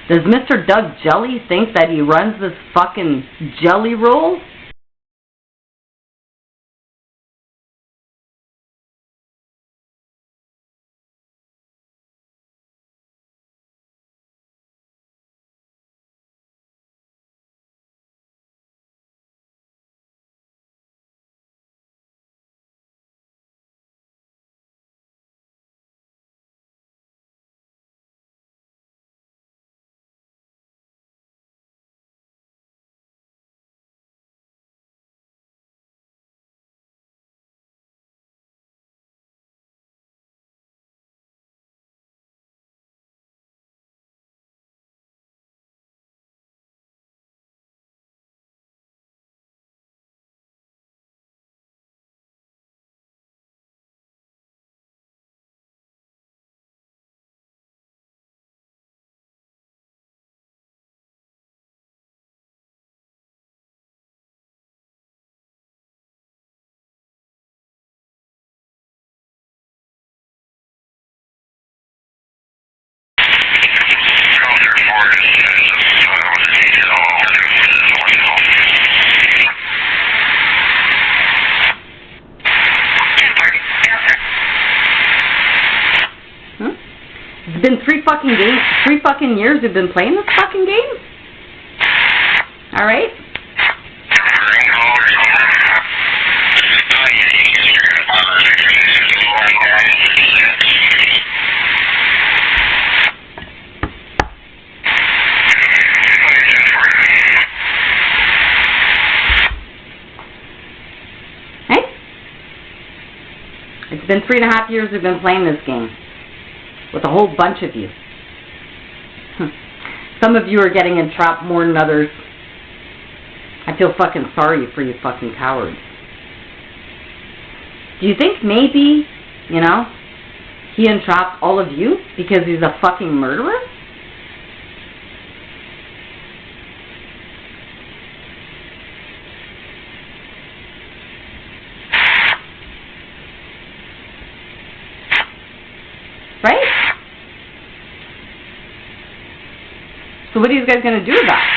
Does Mr. Doug Jelly think that he runs this fucking jelly roll? It's been 3 fucking years we've been playing this fucking game? Alright? Hey? It's been 3.5 years we've been playing this game. With a whole bunch of you. Some of you are getting entrapped more than others. I feel fucking sorry for you fucking cowards. Do you think maybe, you know, he entrapped all of you because he's a fucking murderer? Right? So what are you guys going to do about it?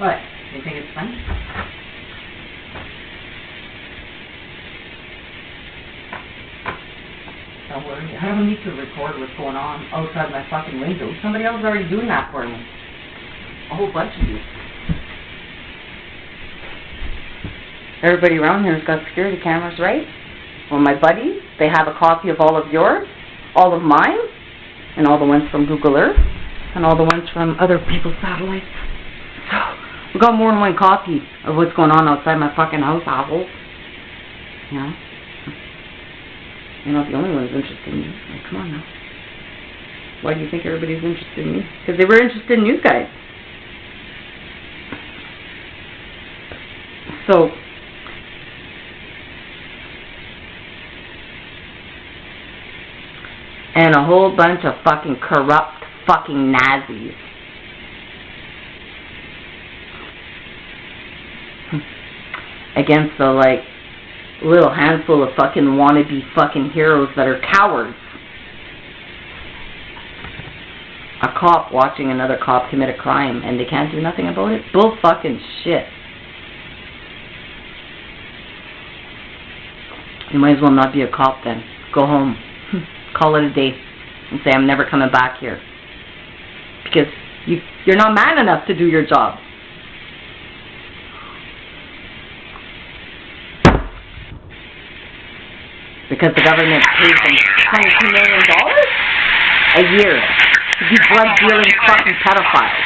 What? You think it's funny? Don't worry. I don't need to record what's going on outside my fucking window. Somebody else is already doing that for me. A whole bunch of you. Everybody around here has got security cameras, right? Well, my buddies, they have a copy of all of yours, all of mine, and all the ones from Google Earth, and all the ones from other people's satellites. So, we got more than one copy of what's going on outside my fucking house, assholes. You know? You're not the only one who's interested in me. Like, come on now. Why do you think everybody's interested in me? Because they were interested in you guys. So, and a whole bunch of fucking corrupt fucking Nazis. Against the, like, little handful of fucking wannabe fucking heroes that are cowards. A cop watching another cop commit a crime and they can't do nothing about it? Bull fucking shit. You might as well not be a cop then. Go home. Call it a day. And say, I'm never coming back here. Because you're not man enough to do your job. Because the government pays them $22 million a year to be blood-dealing fucking pedophiles.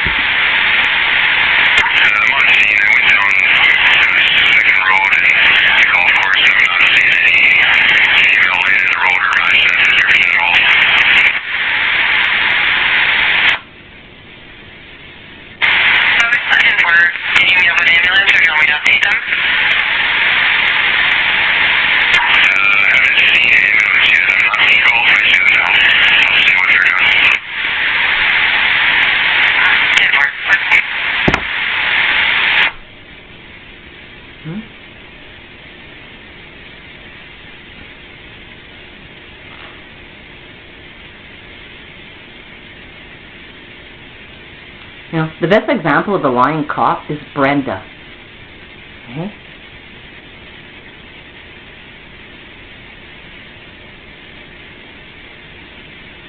You know, the best example of a lying cop is Brenda. Okay?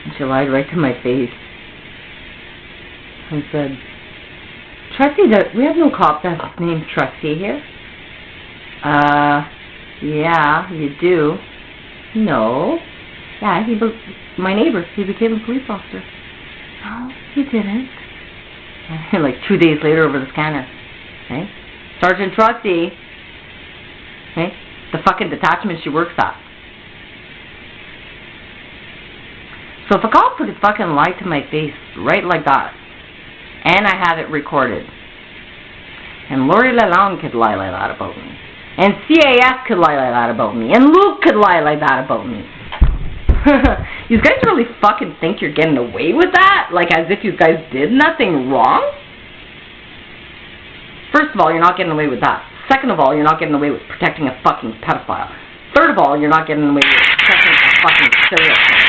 And she lied right to my face and said, Trusty, we have no cop that's named Trusty here. Yeah, you do. No. Yeah, my neighbor, he became a police officer. No, he didn't. Like 2 days later over the scanner. Okay? Sergeant Trusty. Okay? The fucking detachment she works at. So if a cop could fucking lie to my face right like that, and I have it recorded, and Lori Lalonde could lie like that about me, and CAS could lie like that about me, and Luke could lie like that about me. You guys really fucking think you're getting away with that? Like as if you guys did nothing wrong? First of all, you're not getting away with that. Second of all, you're not getting away with protecting a fucking pedophile. Third of all, you're not getting away with protecting a fucking serial killer.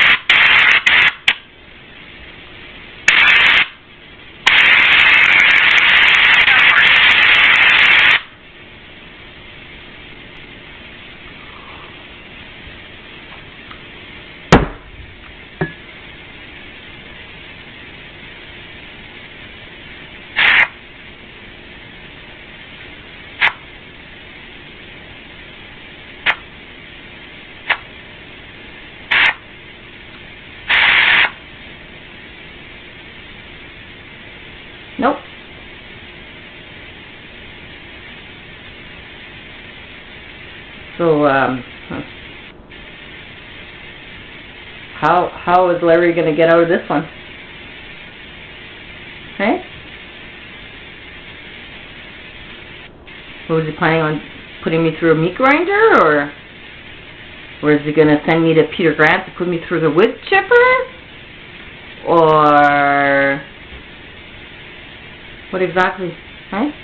Nope. So, how is Larry going to get out of this one? Hey? Was he planning on putting me through a meat grinder, or is he going to send me to Peter Grant to put me through the wood chipper? Or what exactly? Right?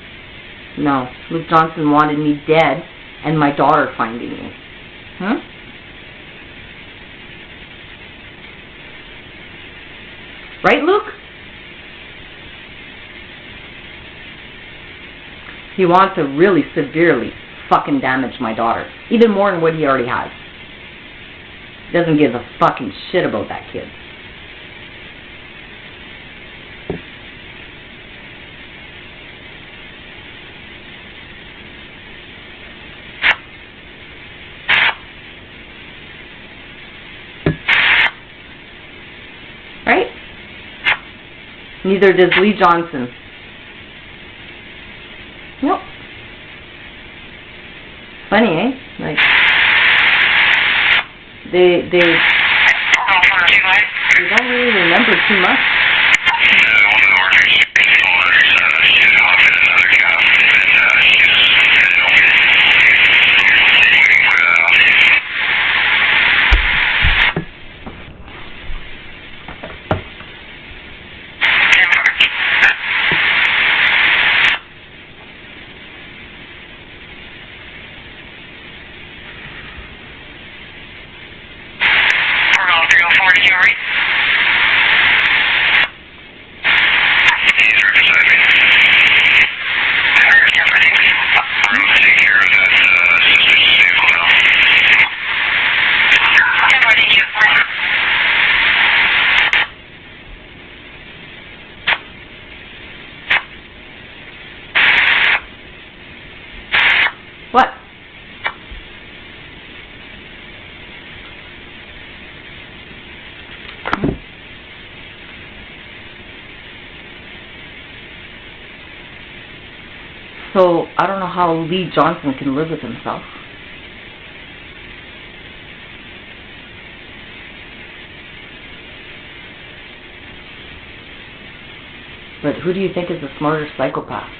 No. Luke Johnson wanted me dead and my daughter finding me. Huh? Right, Luke? He wants to really severely fucking damage my daughter. Even more than what he already has. He doesn't give a fucking shit about that kid. Right? Neither does Lee Johnson. Nope. Funny, eh? Like they don't really remember too much. 4, did you read? He's right beside me. Alright, yeah, I think I'm going to take care of that suspicious vehicle now. Okay, why didn't you? What? So, I don't know how Lee Johnson can live with himself. But who do you think is the smarter psychopath?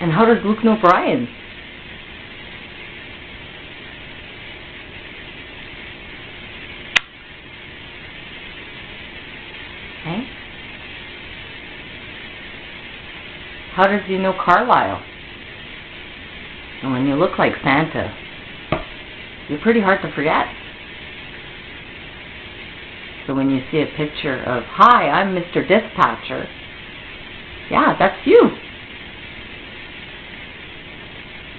And how does Luke know Brian? Okay. How does he know Carlisle? And when you look like Santa, you're pretty hard to forget. So when you see a picture of, "Hi, I'm Mr. Dispatcher," yeah, that's you.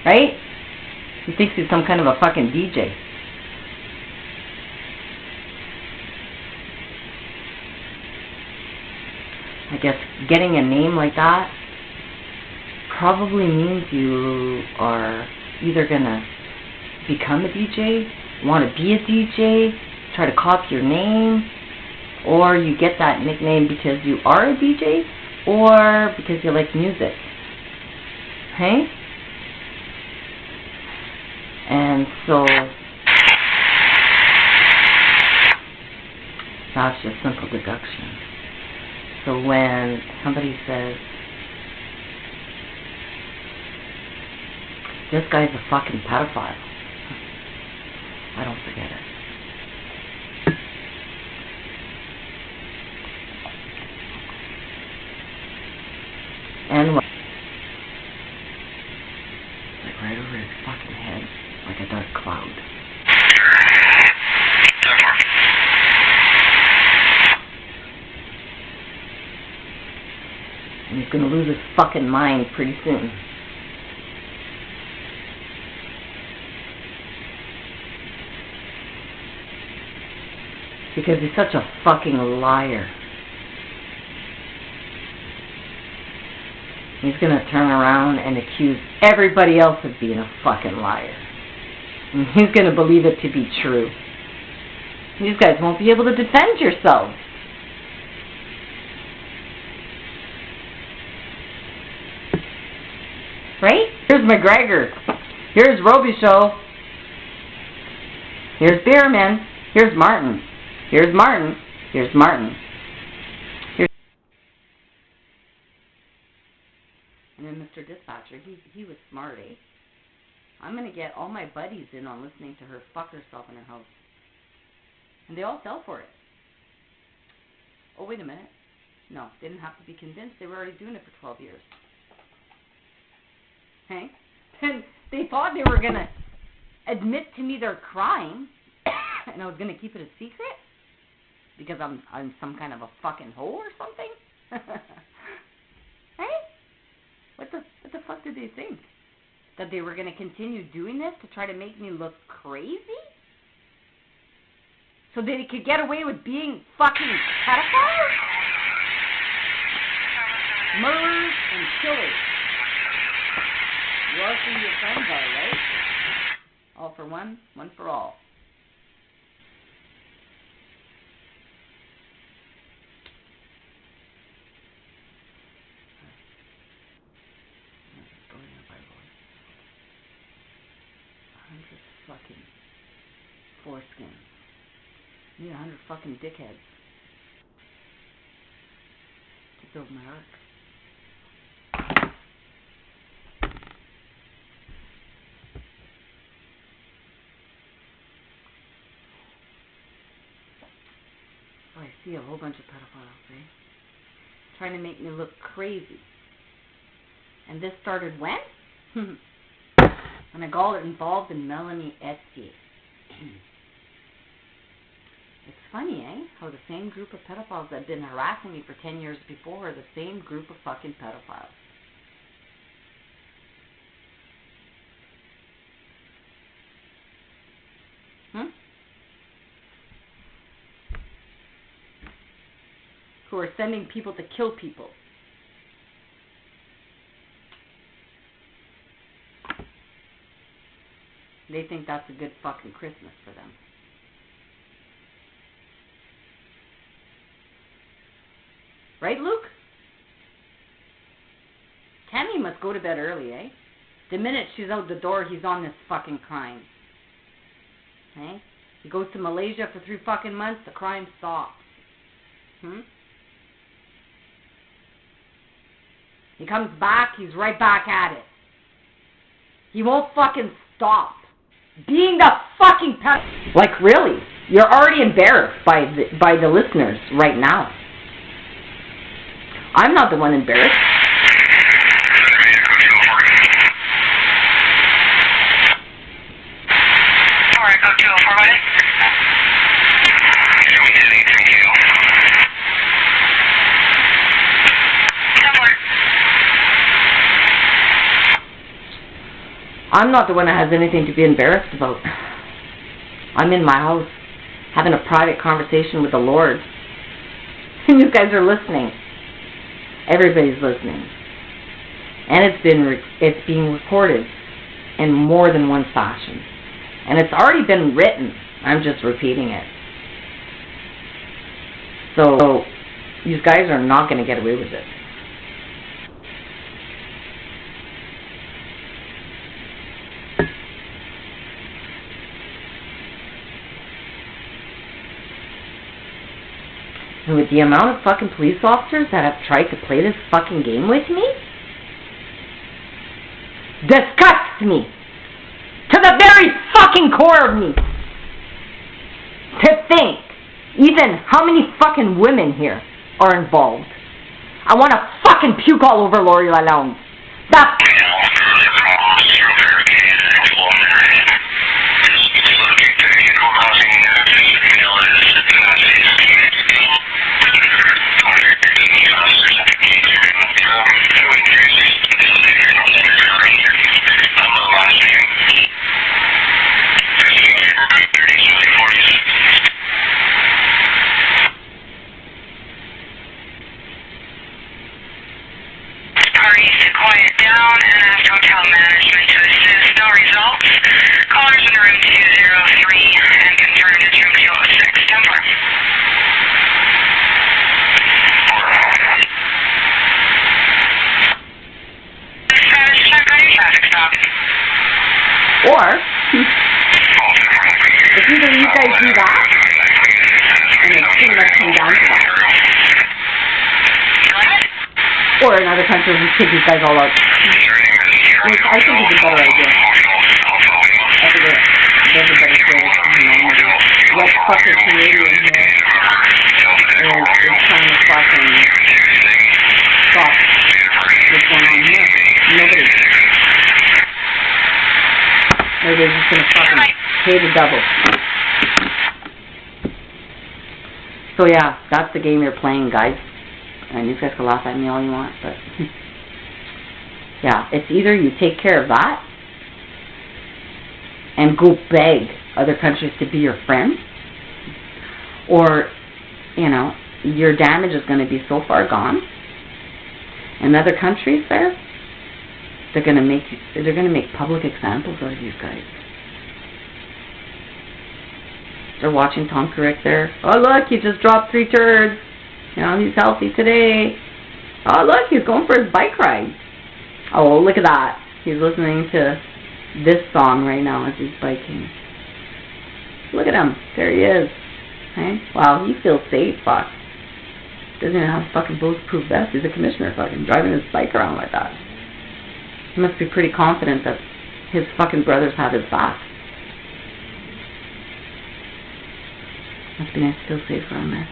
Right? He thinks he's some kind of a fucking DJ. I guess getting a name like that probably means you are either gonna become a DJ, want to be a DJ, try to copy your name, or you get that nickname because you are a DJ, or because you like music. Hey? And so that's just simple deduction. So when somebody says, "This guy's a fucking pedophile," I don't forget it. And what? Like right over his fucking head, like a dark cloud. And he's gonna lose his fucking mind pretty soon. Because he's such a fucking liar. He's gonna turn around and accuse everybody else of being a fucking liar. And he's gonna believe it to be true. You guys won't be able to defend yourselves. Right? Here's McGregor. Here's Robichaud. Here's Bierman. Here's Martin. Here's Martin. Here's Martin. Here's and then Mr. Dispatcher, he was smart, eh? I'm going to get all my buddies in on listening to her fuck herself in her house. And they all fell for it. Oh, wait a minute. No, they didn't have to be convinced. They were already doing it for 12 years. Okay? And they thought they were going to admit to me their crime, and I was going to keep it a secret because I'm some kind of a fucking hoe or something. Hey? What the fuck did they think? That they were going to continue doing this to try to make me look crazy? So that they could get away with being fucking pedophiles? Murderers and killers. You are who your friends are, right? All for one, one for all. fucking foreskin. I need 100 fucking dickheads to build my ark. Oh, I see a whole bunch of pedophiles, eh? Trying to make me look crazy. And this started when? When I got involved in Melanie Etsy. It's funny, eh? How the same group of pedophiles that had been harassing me for 10 years before are the same group of fucking pedophiles. Who are sending people to kill people. They think that's a good fucking Christmas for them. Right, Luke? Tammy must go to bed early, eh? The minute she's out the door, he's on this fucking crime. Eh? He goes to Malaysia for 3 fucking months, the crime stops. He comes back, he's right back at it. He won't fucking stop being the fucking Like, really? You're already embarrassed by the listeners right now. I'm not the one embarrassed. Alright, go 204, buddy. I'm not the one that has anything to be embarrassed about. I'm in my house having a private conversation with the Lord. And you guys are listening. Everybody's listening. And it's being recorded in more than one fashion. And it's already been written. I'm just repeating it. So you guys are not going to get away with it. And with the amount of fucking police officers that have tried to play this fucking game with me, disgusts me to the very fucking core of me. To think even how many fucking women here are involved. I want to fucking puke all over Lori Lalonde. That or, if either you guys do that, and it's pretty much come down to that. Or in other countries, we kick these guys all out. Which I think is a better idea. I think everybody says, what fucking Canadian here is trying to fucking stop what's going on here. Nobody. Everybody's just gonna fucking pay the double. So yeah, that's the game you're playing, guys. And you guys can laugh at me all you want, but yeah, it's either you take care of that and go beg other countries to be your friend, or, you know, your damage is going to be so far gone. And other countries there, they're going to make public examples out of these guys. They're watching Tom Carrick there. Oh look, he just dropped 3 turds. You know, he's healthy today. Oh look, he's going for his bike ride. Oh, look at that. He's listening to this song right now as he's biking. Look at him. There he is. Hey? Wow, he feels safe, fuck. Doesn't even have a fucking bulletproof vest. He's a commissioner, fucking driving his bike around like that. He must be pretty confident that his fucking brothers have his back. Must be nice to feel safe around there.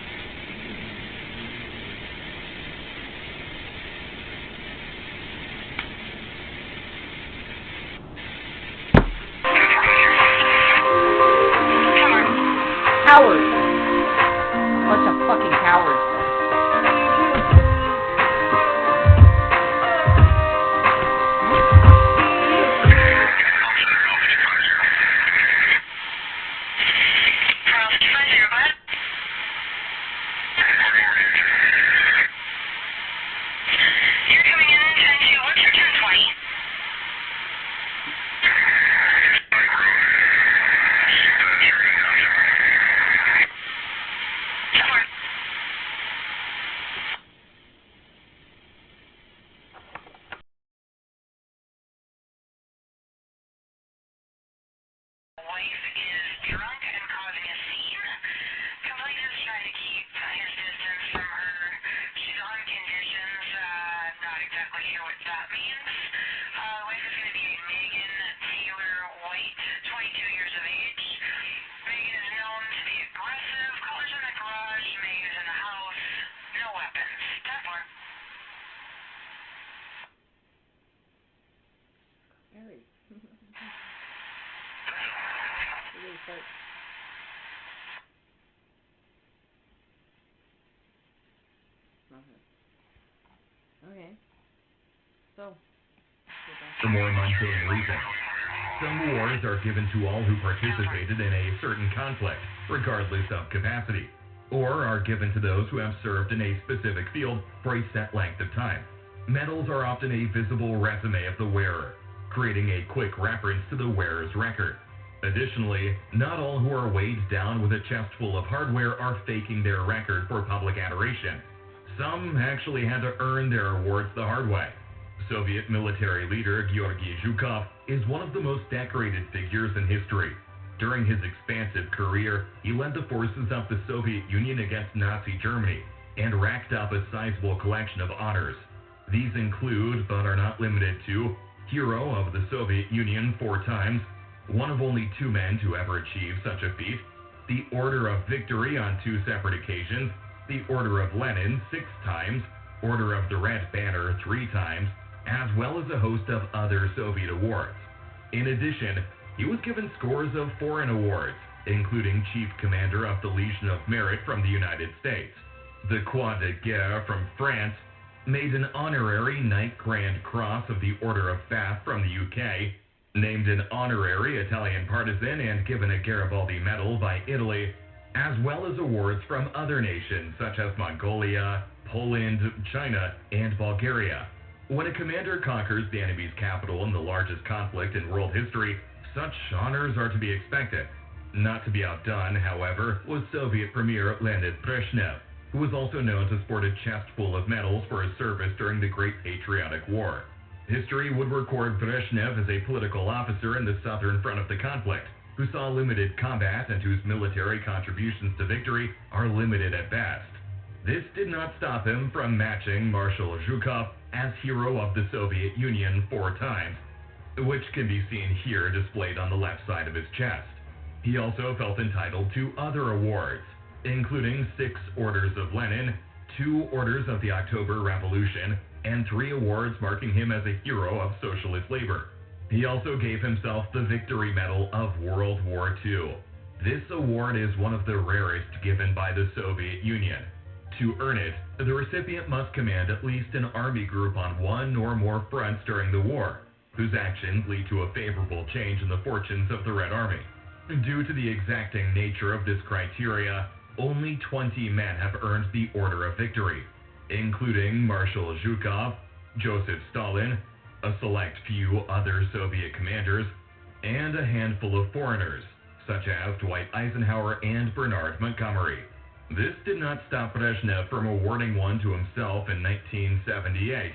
Cowards! Bunch of fucking cowards. Wife is drunk and causing a scene. Complainant is trying to keep his distance from her. She's on conditions. Not exactly sure what that means. Wife is going to be Megan Taylor White, 22 years of age. Megan is known to be aggressive. Callers in the garage. Megan is in the house. No weapons. 10-4. Harry. Okay. So. For more mundane reasons. Some awards are given to all who participated in a certain conflict, regardless of capacity, or are given to those who have served in a specific field for a set length of time. Medals are often a visible resume of the wearer, creating a quick reference to the wearer's record. Additionally, not all who are weighed down with a chest full of hardware are faking their record for public adoration. Some actually had to earn their awards the hard way. Soviet military leader Georgy Zhukov is one of the most decorated figures in history. During his expansive career, he led the forces of the Soviet Union against Nazi Germany and racked up a sizable collection of honors. These include, but are not limited to, Hero of the Soviet Union 4 times, one of only 2 men to ever achieve such a feat, the Order of Victory on 2 separate occasions, the Order of Lenin 6 times, Order of the Red Banner 3 times, as well as a host of other Soviet awards. In addition, he was given scores of foreign awards, including Chief Commander of the Legion of Merit from the United States, the Croix de Guerre from France, made an honorary Knight Grand Cross of the Order of Bath from the UK, named an honorary Italian partisan and given a Garibaldi Medal by Italy, as well as awards from other nations such as Mongolia, Poland, China, and Bulgaria. When a commander conquers the enemy's capital in the largest conflict in world history, such honors are to be expected. Not to be outdone, however, was Soviet Premier Leonid Brezhnev, who was also known to sport a chest full of medals for his service during the Great Patriotic War. History would record Brezhnev as a political officer in the southern front of the conflict, who saw limited combat and whose military contributions to victory are limited at best. This did not stop him from matching Marshal Zhukov as Hero of the Soviet Union 4 times, which can be seen here displayed on the left side of his chest. He also felt entitled to other awards, including 6 Orders of Lenin, 2 Orders of the October Revolution, and 3 awards marking him as a hero of socialist labor. He also gave himself the Victory Medal of World War II. This award is one of the rarest given by the Soviet Union. To earn it, the recipient must command at least an army group on one or more fronts during the war, whose actions lead to a favorable change in the fortunes of the Red Army. Due to the exacting nature of this criteria, only 20 men have earned the Order of Victory, including Marshal Zhukov, Joseph Stalin, a select few other Soviet commanders, and a handful of foreigners, such as Dwight Eisenhower and Bernard Montgomery. This did not stop Brezhnev from awarding one to himself in 1978,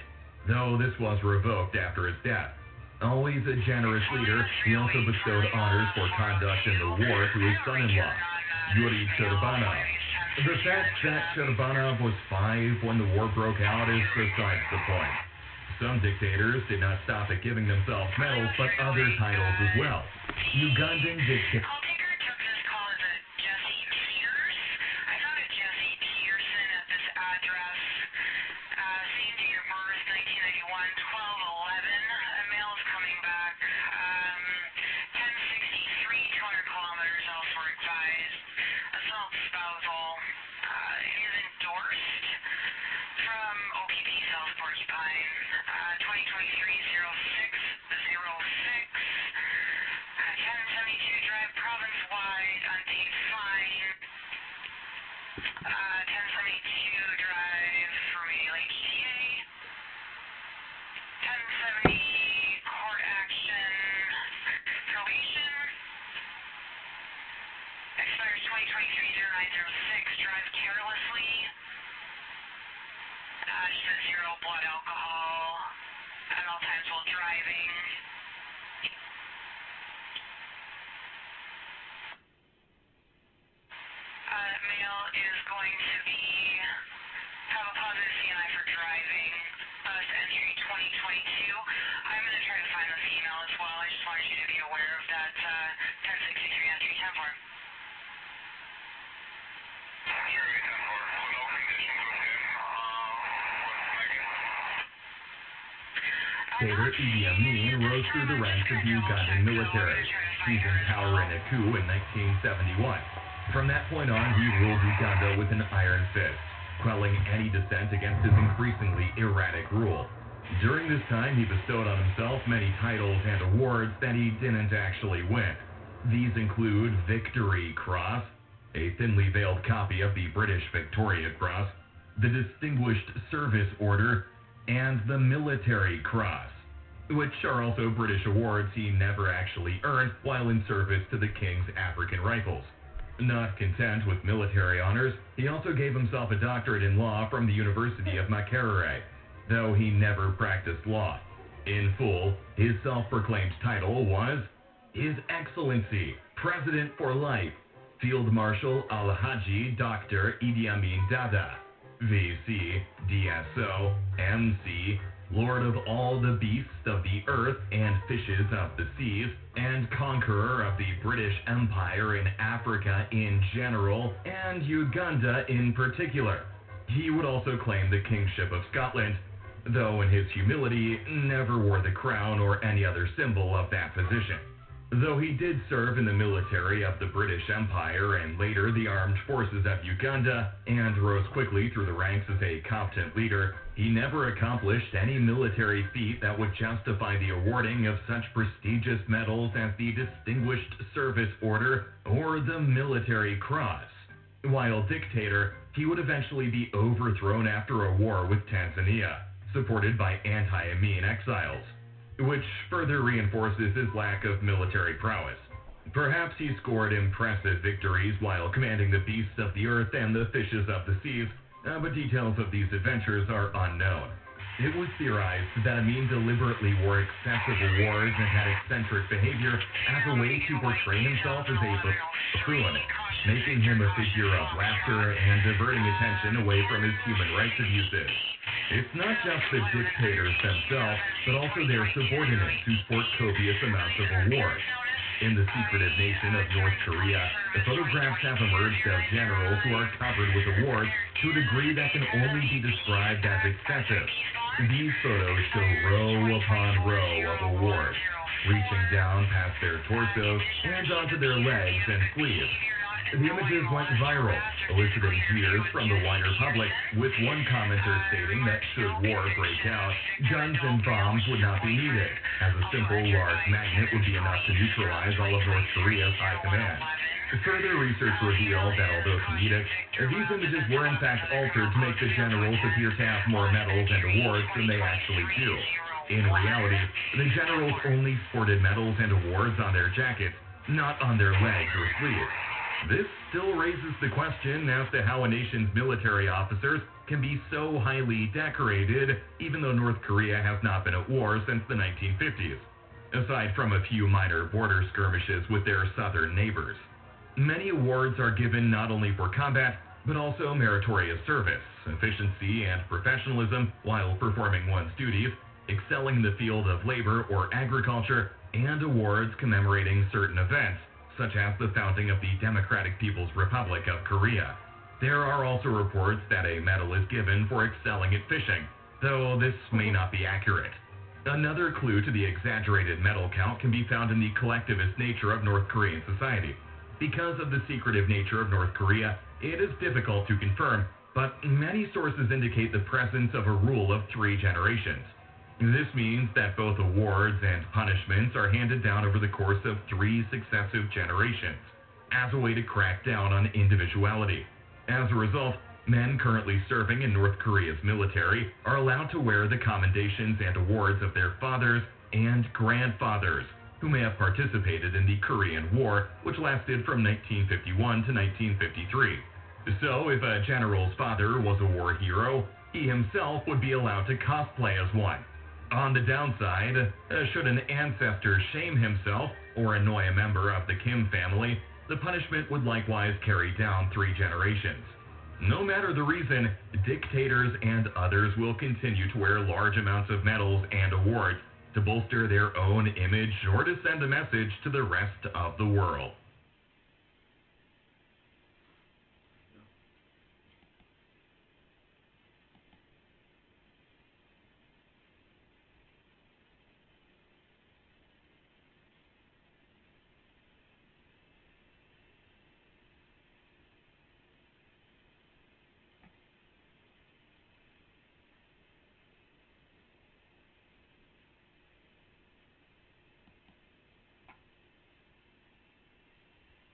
though this was revoked after his death. Always a generous leader, he also bestowed honors for conduct in the war to his son-in-law, Yuri Cherbanov. The fact that Cherbanov was 5 when the war broke out is besides the point. Some dictators did not stop at giving themselves medals, but other titles as well. Ugandan dictator. Dictator Idi Amin rose through the ranks of the Ugandan military, seizing power in a coup in 1971. From that point on, he ruled Uganda with an iron fist, quelling any dissent against his increasingly erratic rule. During this time, he bestowed on himself many titles and awards that he didn't actually win. These include Victory Cross, a thinly veiled copy of the British Victoria Cross, the Distinguished Service Order, and the Military Cross, which are also British awards he never actually earned while in service to the King's African Rifles. Not content with military honors, he also gave himself a doctorate in law from the University of Makerere, though he never practiced law. In full, his self-proclaimed title was His Excellency, President for Life, Field Marshal Alhaji Dr. Idi Amin Dada, VC, DSO, MC, Lord of all the beasts of the earth and fishes of the seas, and conqueror of the British Empire in Africa in general, and Uganda in particular. He would also claim the kingship of Scotland, though in his humility never wore the crown or any other symbol of that position. Though he did serve in the military of the British Empire and later the armed forces of Uganda, and rose quickly through the ranks as a competent leader, he never accomplished any military feat that would justify the awarding of such prestigious medals as the Distinguished Service Order or the Military Cross. While dictator, he would eventually be overthrown after a war with Tanzania, supported by anti-Amin exiles, which further reinforces his lack of military prowess. Perhaps he scored impressive victories while commanding the beasts of the earth and the fishes of the seas, but details of these adventures are unknown. It was theorized that Amin deliberately wore excessive awards and had eccentric behavior as a way to portray himself as a buffoon, making him a figure of laughter and diverting attention away from his human rights abuses. It's not just the dictators themselves, but also their subordinates who sport copious amounts of awards. In the secretive nation of North Korea, the photographs have emerged of generals who are covered with awards to a degree that can only be described as excessive. These photos show row upon row of awards, reaching down past their torsos and onto their legs and sleeves. The images went viral, eliciting jeers from the wider public, with one commenter stating that should war break out, guns and bombs would not be needed, as a simple large magnet would be enough to neutralize all of North Korea's high command. Further research revealed that although comedic, these images were in fact altered to make the generals appear to have more medals and awards than they actually do. In reality, the generals only sported medals and awards on their jackets, not on their legs or sleeves. This still raises the question as to how a nation's military officers can be so highly decorated, even though North Korea has not been at war since the 1950s. aside from a few minor border skirmishes with their southern neighbors. Many awards are given not only for combat, but also meritorious service, efficiency, and professionalism while performing one's duties, excelling in the field of labor or agriculture, and awards commemorating certain events, such as the founding of the Democratic People's Republic of Korea. There are also reports that a medal is given for excelling at fishing, though this may not be accurate. Another clue to the exaggerated medal count can be found in the collectivist nature of North Korean society. Because of the secretive nature of North Korea, it is difficult to confirm, but many sources indicate the presence of a rule of 3 generations. This means that both awards and punishments are handed down over the course of 3 successive generations, as a way to crack down on individuality. As a result, men currently serving in North Korea's military are allowed to wear the commendations and awards of their fathers and grandfathers, who may have participated in the Korean War, which lasted from 1951 to 1953. So, if a general's father was a war hero, he himself would be allowed to cosplay as one. On the downside, should an ancestor shame himself or annoy a member of the Kim family, the punishment would likewise carry down 3 generations. No matter the reason, dictators and others will continue to wear large amounts of medals and awards to bolster their own image or to send a message to the rest of the world.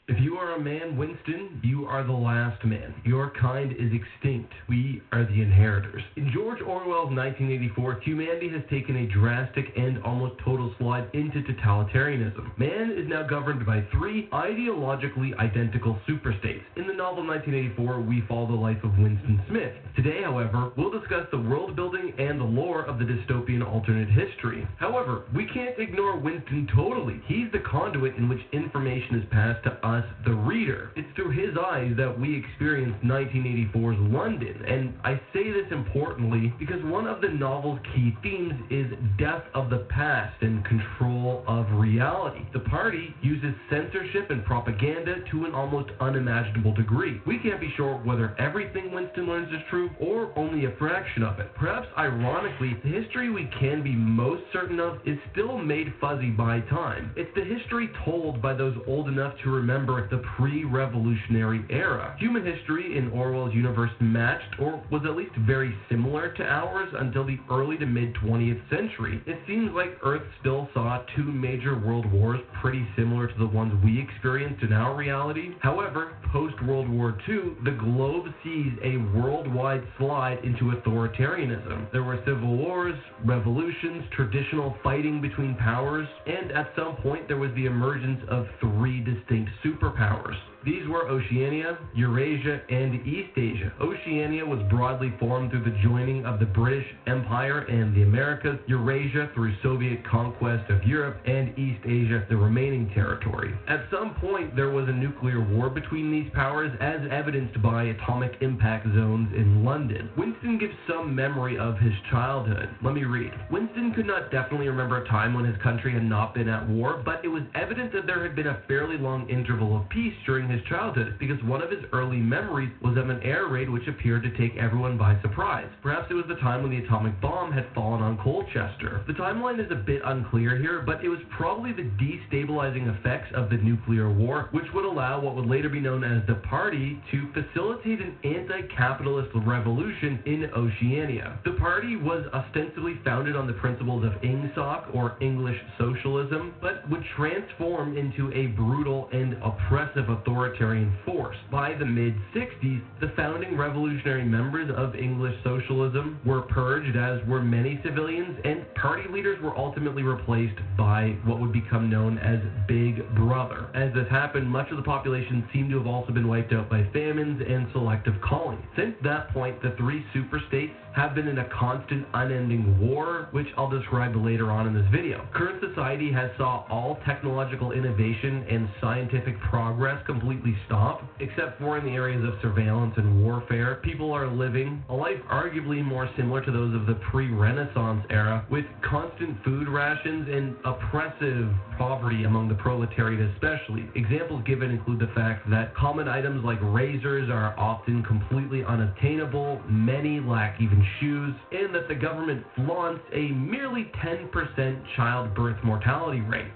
If you are a man, Winston, you are the last man. Your kind is extinct. We are the inheritors. In George Orwell's 1984, humanity has taken a drastic and almost total slide into totalitarianism. Man is now governed by 3 ideologically identical superstates. In the novel 1984, we follow the life of Winston Smith. Today, however, we'll discuss the world building and the lore of the dystopian alternate history. However, we can't ignore Winston totally. He's the conduit in which information is passed to us, the reader. It's through his eyes that we experience 1984's London, and I say this importantly because one of the novel's key themes is death of the past and control of reality. The party uses censorship and propaganda to an almost unimaginable degree. We can't be sure whether everything Winston learns is true or only a fraction of it. Perhaps ironically, the history we can be most certain of is still made fuzzy by time. It's the history told by those old enough to remember the pre-revolutionary era. Human history in Orwell's universe matched, or was at least very similar to ours until the early to mid-20th century. It seems like Earth still saw 2 major world wars pretty similar to the ones we experienced in our reality. However, post-World War II, the globe sees a worldwide slide into authoritarianism. There were civil wars, revolutions, traditional fighting between powers, and at some point there was the emergence of 3 distinct superpowers. These were Oceania, Eurasia, and East Asia. Oceania was broadly formed through the joining of the British Empire and the Americas, Eurasia through Soviet conquest of Europe, and East Asia, the remaining territory. At some point, there was a nuclear war between these powers, as evidenced by atomic impact zones in London. Winston gives some memory of his childhood. Let me read. Winston could not definitely remember a time when his country had not been at war, but it was evident that there had been a fairly long interval of peace during his childhood, because one of his early memories was of an air raid which appeared to take everyone by surprise. Perhaps it was the time when the atomic bomb had fallen on Colchester. The timeline is a bit unclear here, but it was probably the destabilizing effects of the nuclear war which would allow what would later be known as the Party to facilitate an anti-capitalist revolution in Oceania. The Party was ostensibly founded on the principles of Ingsoc, or English socialism, but would transform into a brutal and oppressive authority authoritarian force. By the mid-60s, the founding revolutionary members of English socialism were purged, as were many civilians, and party leaders were ultimately replaced by what would become known as Big Brother. As this happened, much of the population seemed to have also been wiped out by famines and selective culling. Since that point, the three superstates have been in a constant, unending war, which I'll describe later on in this video. Current society has saw all technological innovation and scientific progress completely stop, except for in the areas of surveillance and warfare. People are living a life arguably more similar to those of the pre-Renaissance era, with constant food rations and oppressive poverty among the proletariat especially. Examples given include the fact that common items like razors are often completely unattainable, many lack even shoes, and that the government flaunts a merely 10% childbirth mortality rate.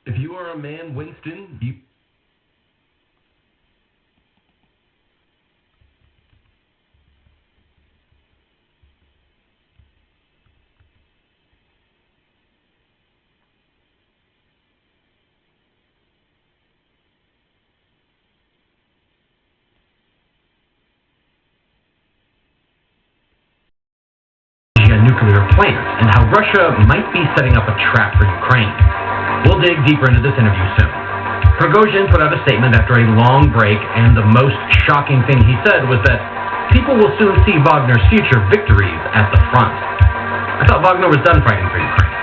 If you are a man, Winston, you... nuclear plant and how Russia might be setting up a trap for Ukraine. We'll dig deeper into this interview soon. Prigozhin put out a statement after a long break, and the most shocking thing he said was that people will soon see Wagner's future victories at the front. I thought Wagner was done fighting for Ukraine.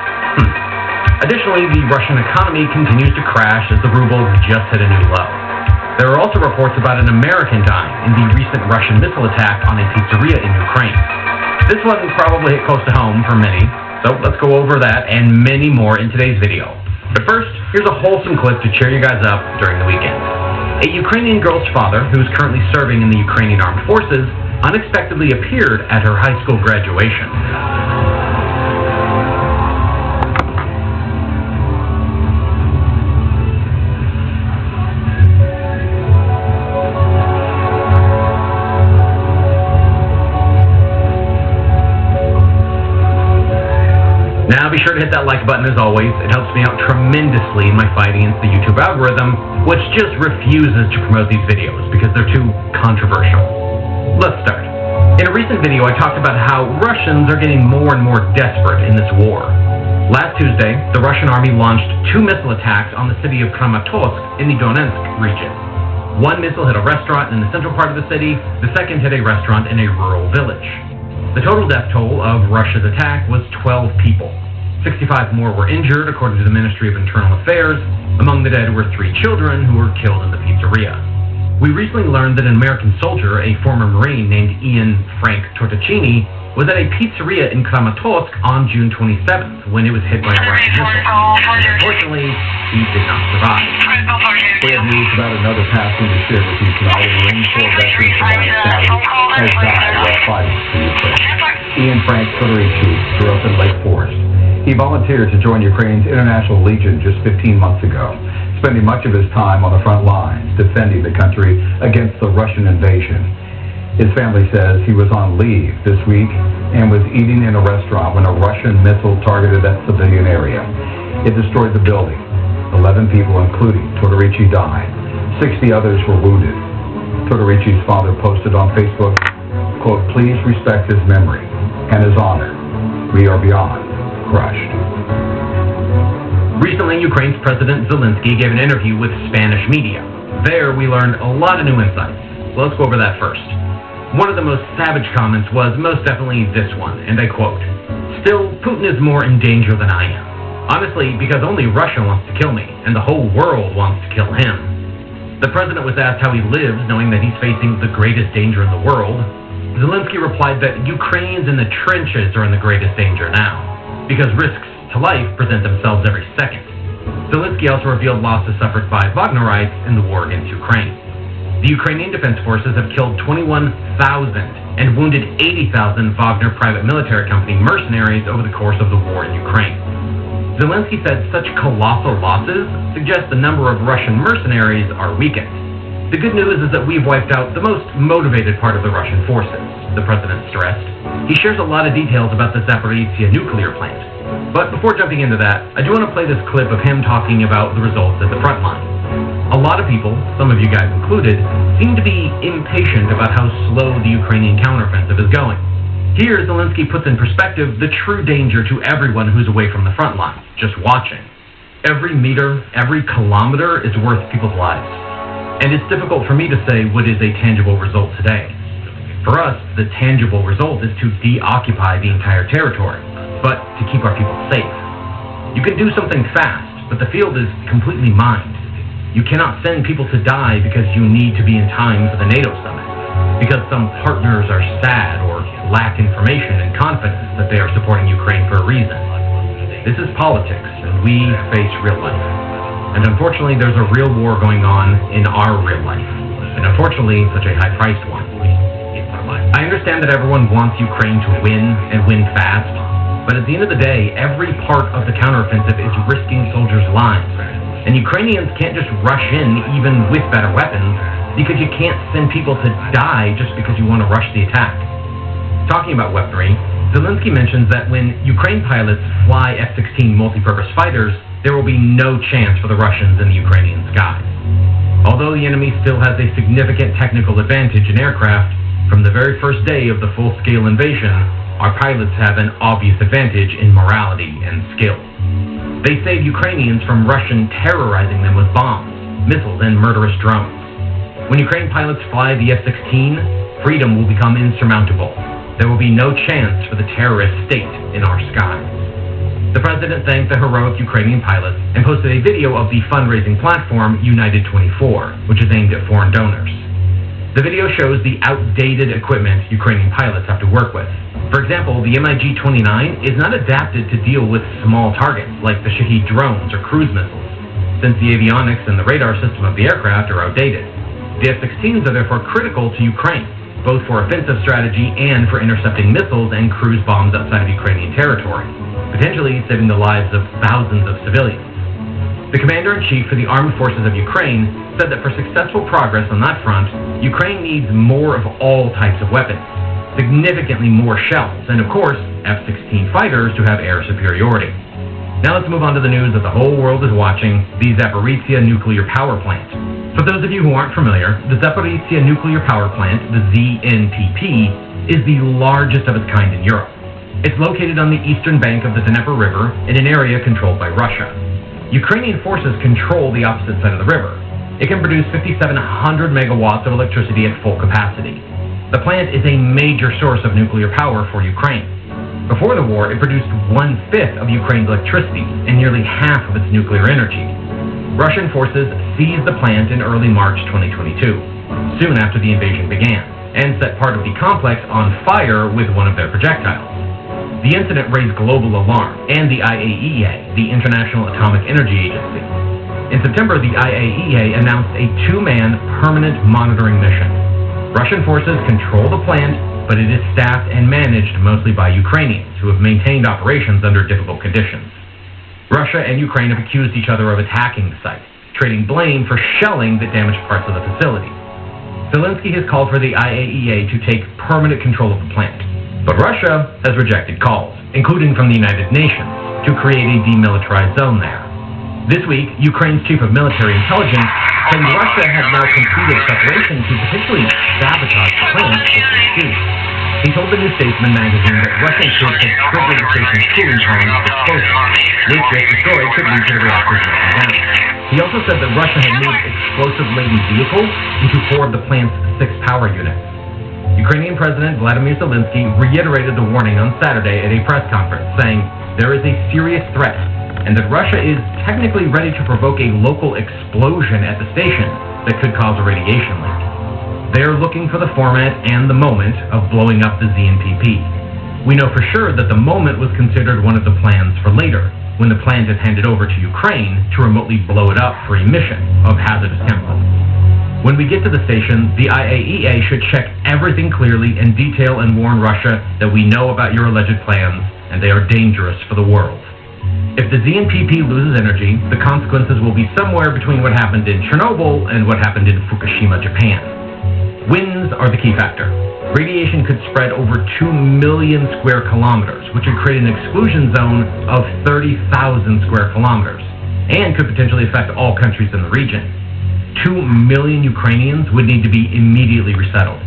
Additionally, the Russian economy continues to crash as the ruble just hit a new low. There are also reports about an American dying in the recent Russian missile attack on a pizzeria in Ukraine. This one probably hit close to home for many, so let's go over that and many more in today's video. But first, here's a wholesome clip to cheer you guys up during the weekend. A Ukrainian girl's father, who is currently serving in the Ukrainian Armed Forces, unexpectedly appeared at her high school graduation. Now be sure to hit that like button as always. It helps me out tremendously in my fight against the YouTube algorithm, which just refuses to promote these videos because they're too controversial. Let's start. In a recent video, I talked about how Russians are getting more and more desperate in this war. Last Tuesday, the Russian army launched 2 missile attacks on the city of Kramatorsk in the Donetsk region. One missile hit a restaurant in the central part of the city, the second hit a restaurant in a rural village. The total death toll of Russia's attack was 12 people. 65 more were injured, according to the Ministry of Internal Affairs. Among the dead were 3 children who were killed in the pizzeria. We recently learned that an American soldier, a former Marine named Ian Frank Tortacini, was at a pizzeria in Kramatorsk on June 27th when it was hit by a Russian missile. Unfortunately, he did not survive. We have news about another passing to share with you tonight. A Marine Corps veteran from Saudi has died while fighting for Ukraine. Ian Frank Tortacini grew up in Lake Forest. He volunteered to join Ukraine's International Legion just 15 months ago, spending much of his time on the front lines defending the country against the Russian invasion. His family says he was on leave this week and was eating in a restaurant when a Russian missile targeted that civilian area. It destroyed the building. 11 people, including Tortacini, died. 60 others were wounded. Tortacini's father posted on Facebook, quote, "Please respect his memory and his honor. We are beyond crushed." Recently, Ukraine's President Zelensky gave an interview with Spanish media. There, we learned a lot of new insights. Let's go over that first. One of the most savage comments was most definitely this one, and I quote, "Still, Putin is more in danger than I am. Honestly, because only Russia wants to kill me, and the whole world wants to kill him." The president was asked how he lives, knowing that he's facing the greatest danger in the world. Zelensky replied that Ukrainians in the trenches are in the greatest danger now, because risks to life present themselves every second. Zelensky also revealed losses suffered by Wagnerites in the war against Ukraine. The Ukrainian Defense Forces have killed 21,000 and wounded 80,000 Wagner private military company mercenaries over the course of the war in Ukraine. Zelensky said such colossal losses suggest the number of Russian mercenaries are weakened. The good news is that we've wiped out the most motivated part of the Russian forces, the president stressed. He shares a lot of details about the Zaporizhzhia nuclear plant. But before jumping into that, I do want to play this clip of him talking about the results at the front line. A lot of people, some of you guys included, seem to be impatient about how slow the Ukrainian counteroffensive is going. Here, Zelensky puts in perspective the true danger to everyone who's away from the front line, just watching. Every meter, every kilometer is worth people's lives. And it's difficult for me to say what is a tangible result today. For us, the tangible result is to deoccupy the entire territory, but to keep our people safe. You can do something fast, but the field is completely mined. You cannot send people to die because you need to be in time for the NATO summit, because some partners are sad or lack information and confidence that they are supporting Ukraine for a reason. This is politics, and we face real life. And unfortunately, there's a real war going on in our real life, and unfortunately, such a high-priced one. I understand that everyone wants Ukraine to win, and win fast, but at the end of the day, every part of the counteroffensive is risking soldiers' lives. And Ukrainians can't just rush in even with better weapons, because you can't send people to die just because you want to rush the attack. Talking about weaponry, Zelensky mentions that when Ukraine pilots fly F-16 multi-purpose fighters, there will be no chance for the Russians in the Ukrainian skies. Although the enemy still has a significant technical advantage in aircraft, from the very first day of the full-scale invasion, our pilots have an obvious advantage in morality and skill. They save Ukrainians from Russian terrorizing them with bombs, missiles, and murderous drones. When Ukraine pilots fly the F-16, freedom will become insurmountable. There will be no chance for the terrorist state in our skies. The president thanked the heroic Ukrainian pilots and posted a video of the fundraising platform United 24, which is aimed at foreign donors. The video shows the outdated equipment Ukrainian pilots have to work with. For example, the MiG-29 is not adapted to deal with small targets like the Shahed drones or cruise missiles, since the avionics and the radar system of the aircraft are outdated. The F-16s are therefore critical to Ukraine, both for offensive strategy and for intercepting missiles and cruise bombs outside of Ukrainian territory, potentially saving the lives of thousands of civilians. The commander-in-chief for the armed forces of Ukraine said that for successful progress on that front, Ukraine needs more of all types of weapons, significantly more shells, and of course, F-16 fighters to have air superiority. Now let's move on to the news that the whole world is watching, the Zaporizhzhia nuclear power plant. For those of you who aren't familiar, the Zaporizhzhia nuclear power plant, the ZNPP, is the largest of its kind in Europe. It's located on the eastern bank of the Dnieper River in an area controlled by Russia. Ukrainian forces control the opposite side of the river. It can produce 5,700 megawatts of electricity at full capacity. The plant is a major source of nuclear power for Ukraine. Before the war, it produced 1/5 of Ukraine's electricity and nearly half of its nuclear energy. Russian forces seized the plant in early March 2022, soon after the invasion began, and set part of the complex on fire with one of their projectiles. The incident raised global alarm, and the IAEA, the International Atomic Energy Agency. In September, the IAEA announced a 2-man permanent monitoring mission. Russian forces control the plant, but it is staffed and managed mostly by Ukrainians, who have maintained operations under difficult conditions. Russia and Ukraine have accused each other of attacking the site, trading blame for shelling that damaged parts of the facility. Zelensky has called for the IAEA to take permanent control of the plant, but Russia has rejected calls, including from the United Nations, to create a demilitarized zone there. This week, Ukraine's chief of military intelligence said Russia had now completed preparation to potentially sabotage the plant if they choose. He told the New Statesman magazine that Russian troops had triggered the station's cooling column with explosives, which, if destroyed, could lead to the reactors melting down. He also said that Russia had moved explosive-laden vehicles into 4 of the plant's 6 power units. Ukrainian President Vladimir Zelensky reiterated the warning on Saturday at a press conference, saying there is a serious threat and that Russia is technically ready to provoke a local explosion at the station that could cause a radiation leak. They're looking for the format and the moment of blowing up the ZNPP. We know for sure that the moment was considered one of the plans for later, when the plant is handed over to Ukraine to remotely blow it up for emission of hazardous chemicals. When we get to the station, the IAEA should check everything clearly in detail and warn Russia that we know about your alleged plans and they are dangerous for the world. If the ZNPP loses energy, the consequences will be somewhere between what happened in Chernobyl and what happened in Fukushima, Japan. Winds are the key factor. Radiation could spread over 2 million square kilometers, which would create an exclusion zone of 30,000 square kilometers, and could potentially affect all countries in the region. 2 million Ukrainians would need to be immediately resettled.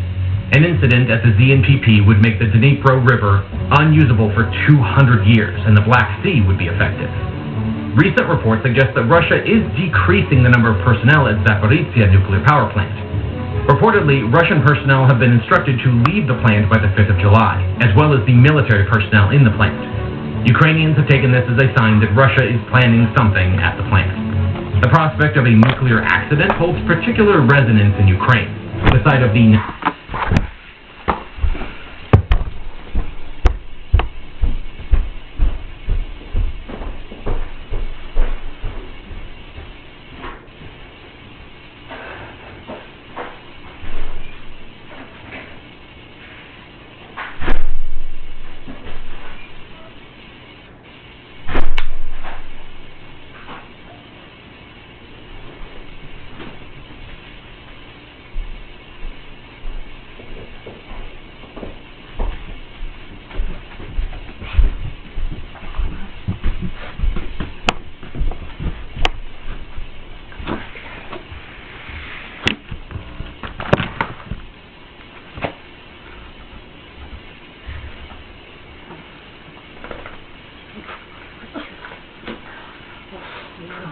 An incident at the ZNPP would make the Dnipro River unusable for 200 years, and the Black Sea would be affected. Recent reports suggest that Russia is decreasing the number of personnel at Zaporizhzhia nuclear power plant. Reportedly, Russian personnel have been instructed to leave the plant by the 5th of July, as well as the military personnel in the plant. Ukrainians have taken this as a sign that Russia is planning something at the plant. The prospect of a nuclear accident holds particular resonance in Ukraine, the site of the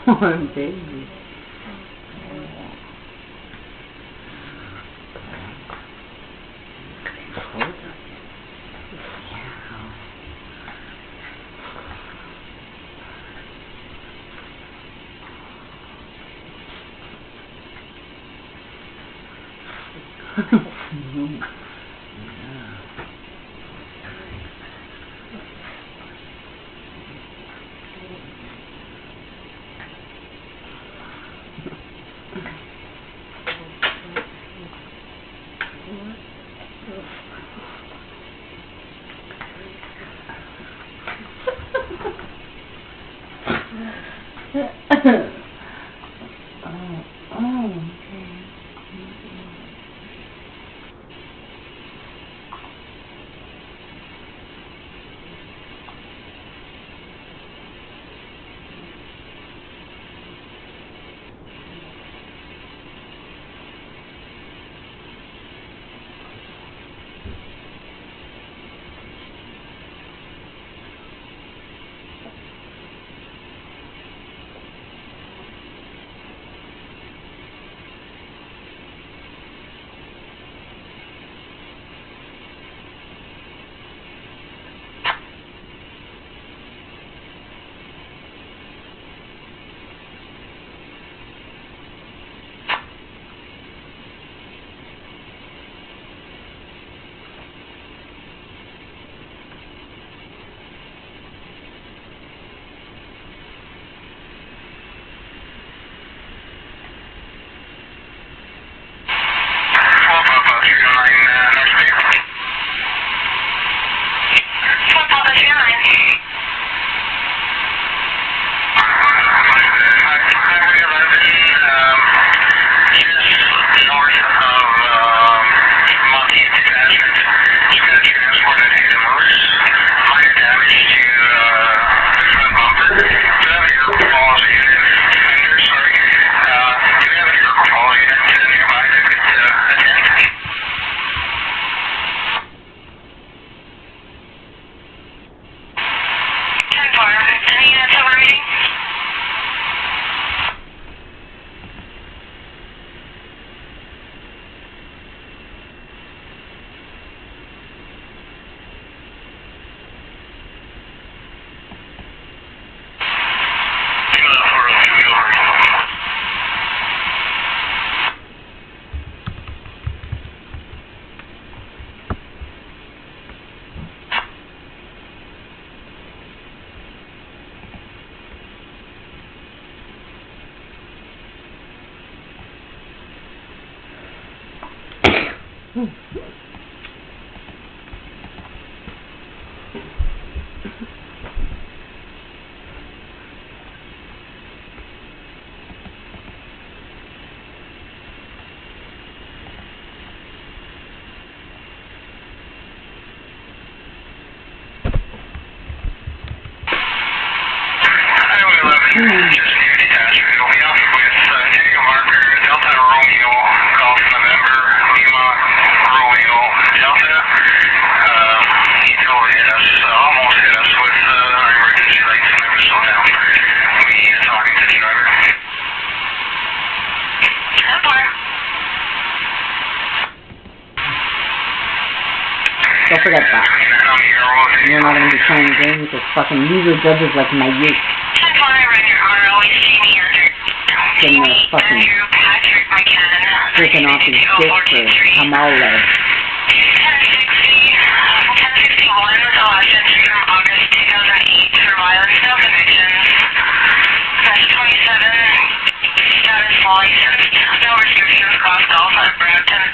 Poor baby. Don't forget that. You're not going to be playing games with fucking loser judges like my youth. Getting their fucking freaking off his dick for Kamala. 1061 was the last entry from August 2008 for violence, no convictions. That's 27, status licensed, no restrictions, crossed off at Brampton.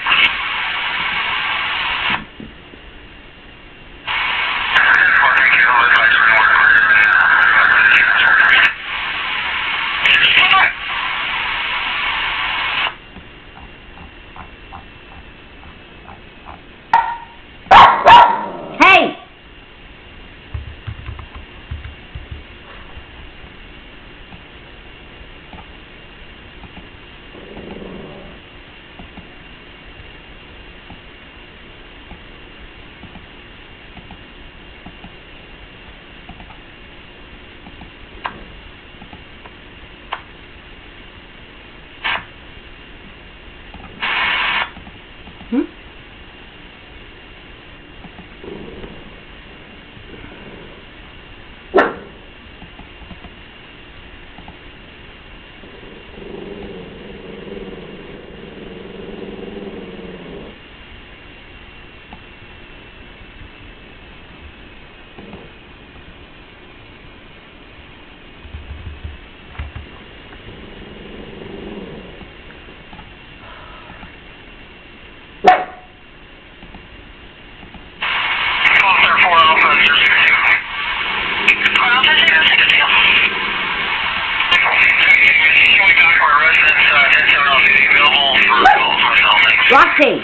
Latte.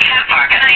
Sidebar. Good night.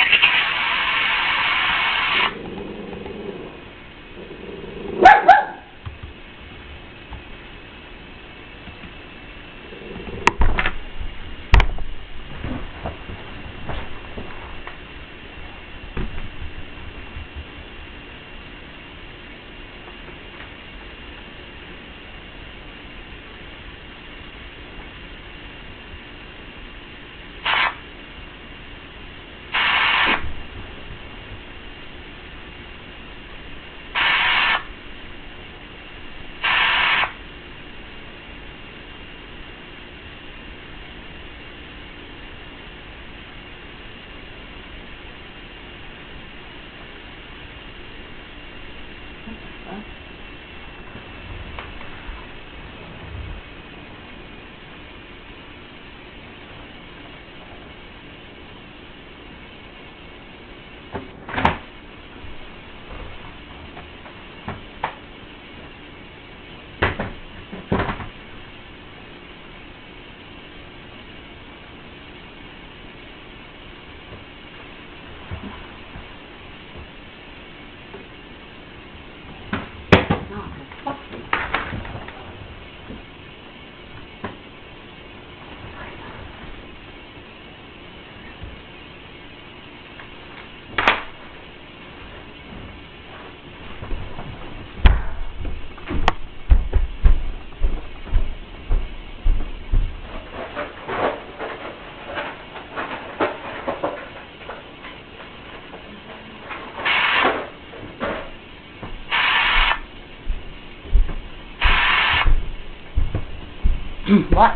What?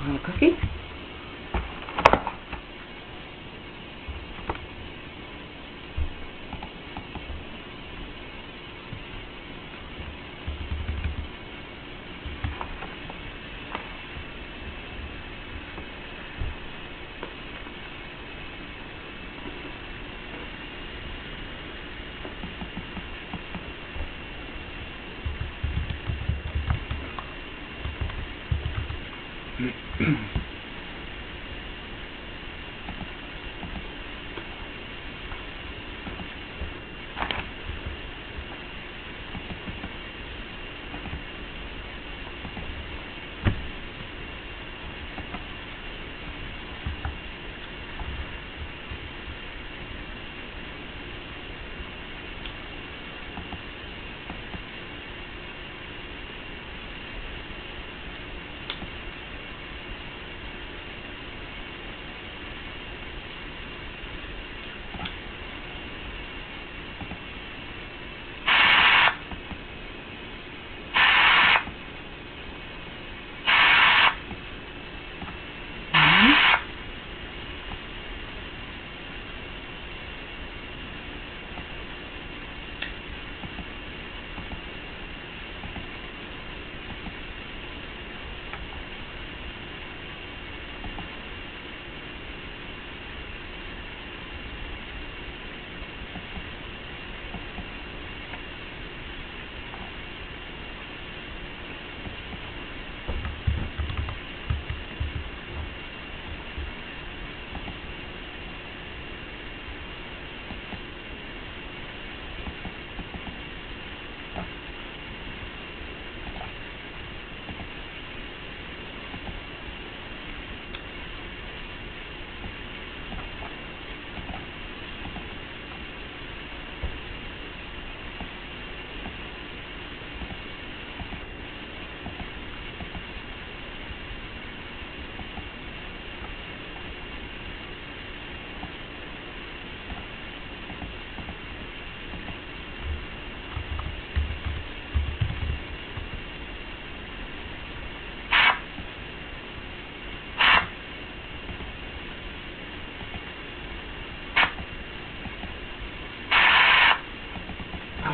Want a cookie? What?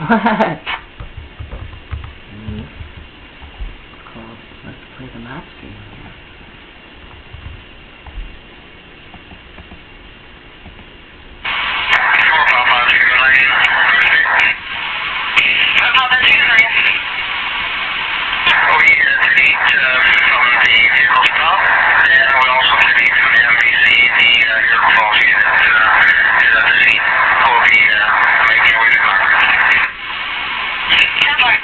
It's called Let's Play the Maps game here. We delete from the vehicle stop, and we also delete from the MVC the air quality that is at the scene. We'll be making your way to Congress. 10-4.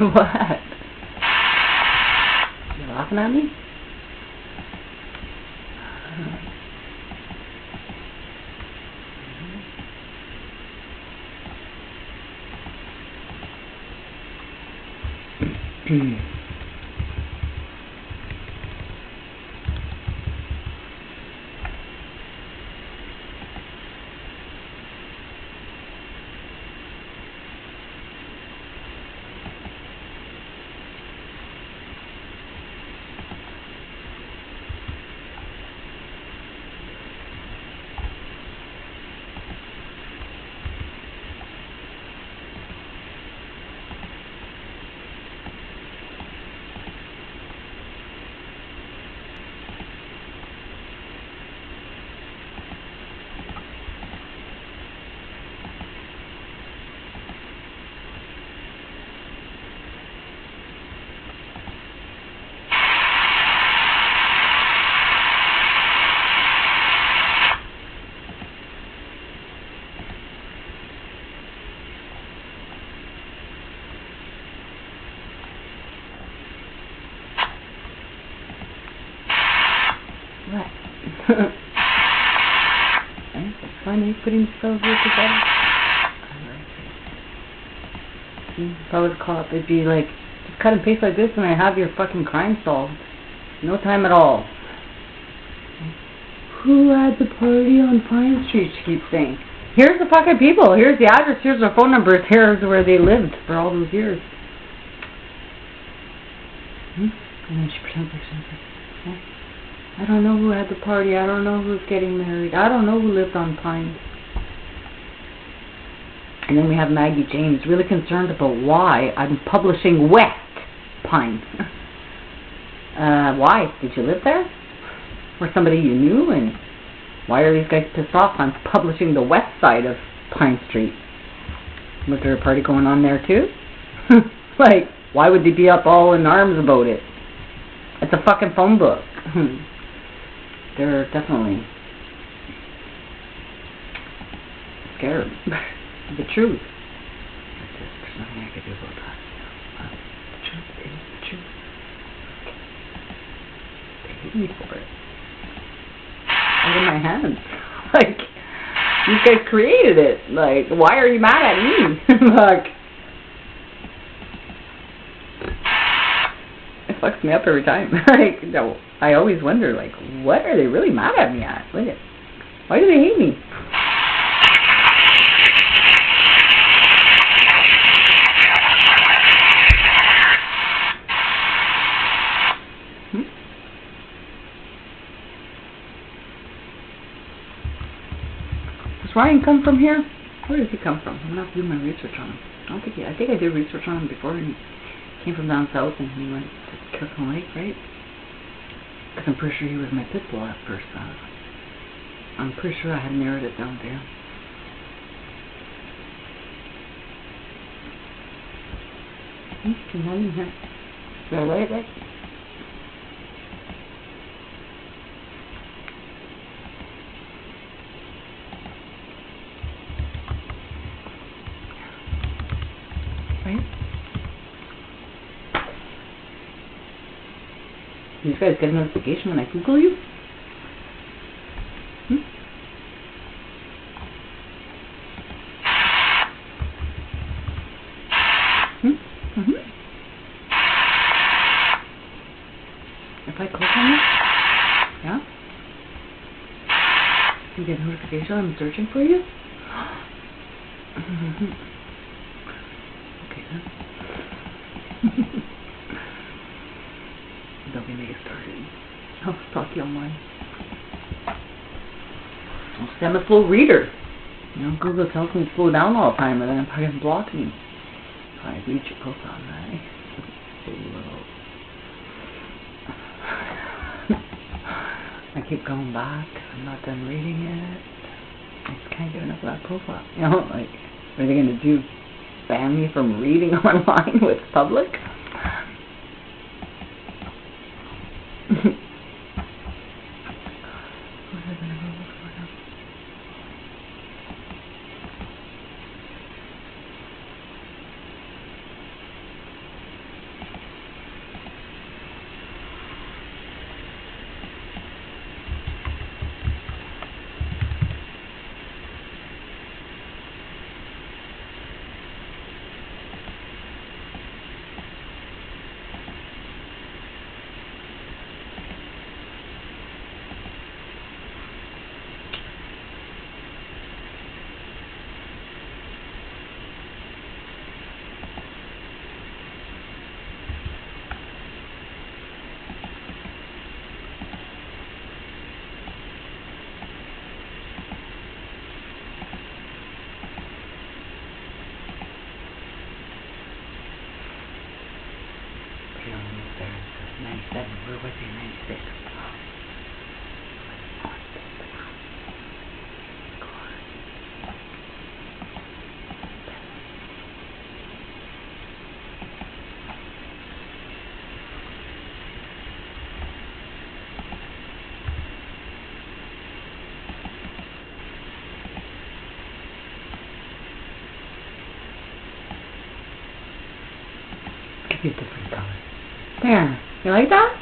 What? You laughing at me? What? It's funny putting spells together. If I was a cop, it'd be like, just cut and paste like this and I have your fucking crime solved. No time at all. Who had the party on Pine Street, she keeps saying. Here's the fucking people. Here's the address. Here's their phone numbers. Here's where they lived for all those years. And then she pretends like she's like, I don't know who had the party. I don't know who's getting married. I don't know who lived on Pine. And then we have Maggie James, really concerned about why I'm publishing West Pine. Why? Did you live there? Or somebody you knew? And why are these guys pissed off? I'm publishing the west side of Pine Street. Was there a party going on there too? Like, why would they be up all in arms about it? It's a fucking phone book. They're definitely scared of the truth. There's nothing I could do about that. The truth is the truth. They hate me for it. Out of my hands. Like, you guys created it. Like, why are you mad at me? Like, it fucks me up every time. Like, no, I always wonder, like, what are they really mad at me at? Look at, why do they hate me? Does Ryan come from here? Where does he come from? I'm gonna have to do my research on him. I think I did research on him before, and he came from down south, and he went to Kirkland Lake, right? Because I'm pretty sure he was my pit bull at first. I'm pretty sure I had narrowed it down there. Can I hear? Is that right, right? You guys get a notification when I Google you? If I click on it, yeah? You get a notification I'm searching for you? Okay then. Don't get me started. I'll stalk you online. I'm a slow reader. You know, Google tells me to slow down all the time and then it blocks me. I read your profile now. I keep going back. I'm not done reading it. I just can't get enough of that profile. You know, like, what are they going to do? Ban me from reading online with public? What am I going to go look for now? Okay, almost there. 97. Where was he? 96. Give you a different color. There. You like that?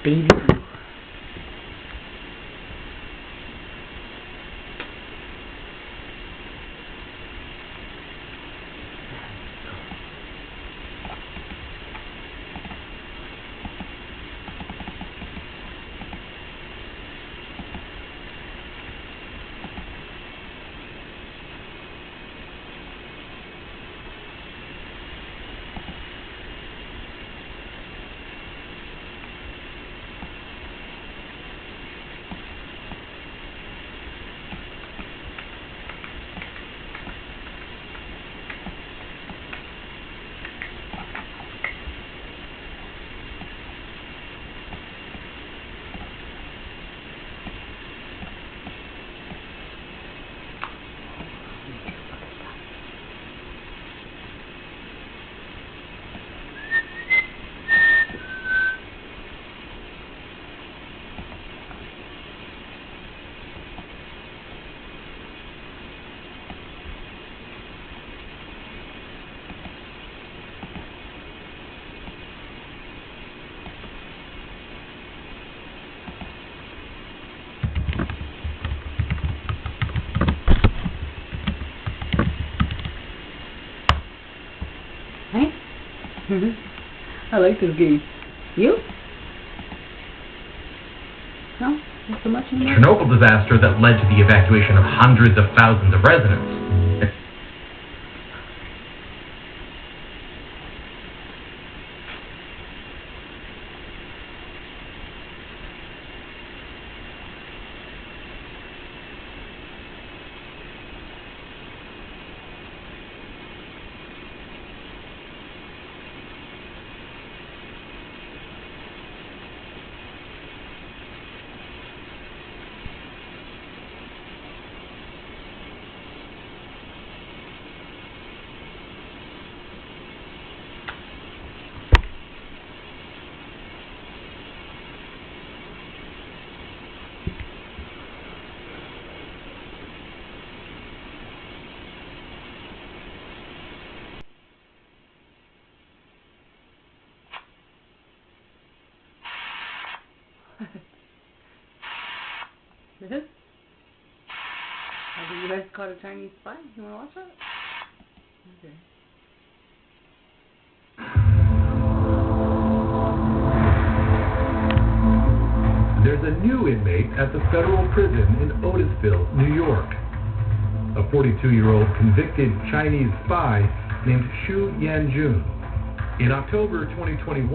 Baby blue. I like this game. You? No? Not so much anymore? Chernobyl disaster that led to the evacuation of hundreds of thousands of residents. The U.S. caught a Chinese spy. You want to watch that? Okay. There's a new inmate at the federal prison in Otisville, New York. A 42-year-old convicted Chinese spy named Xu Yanjun. In October 2021,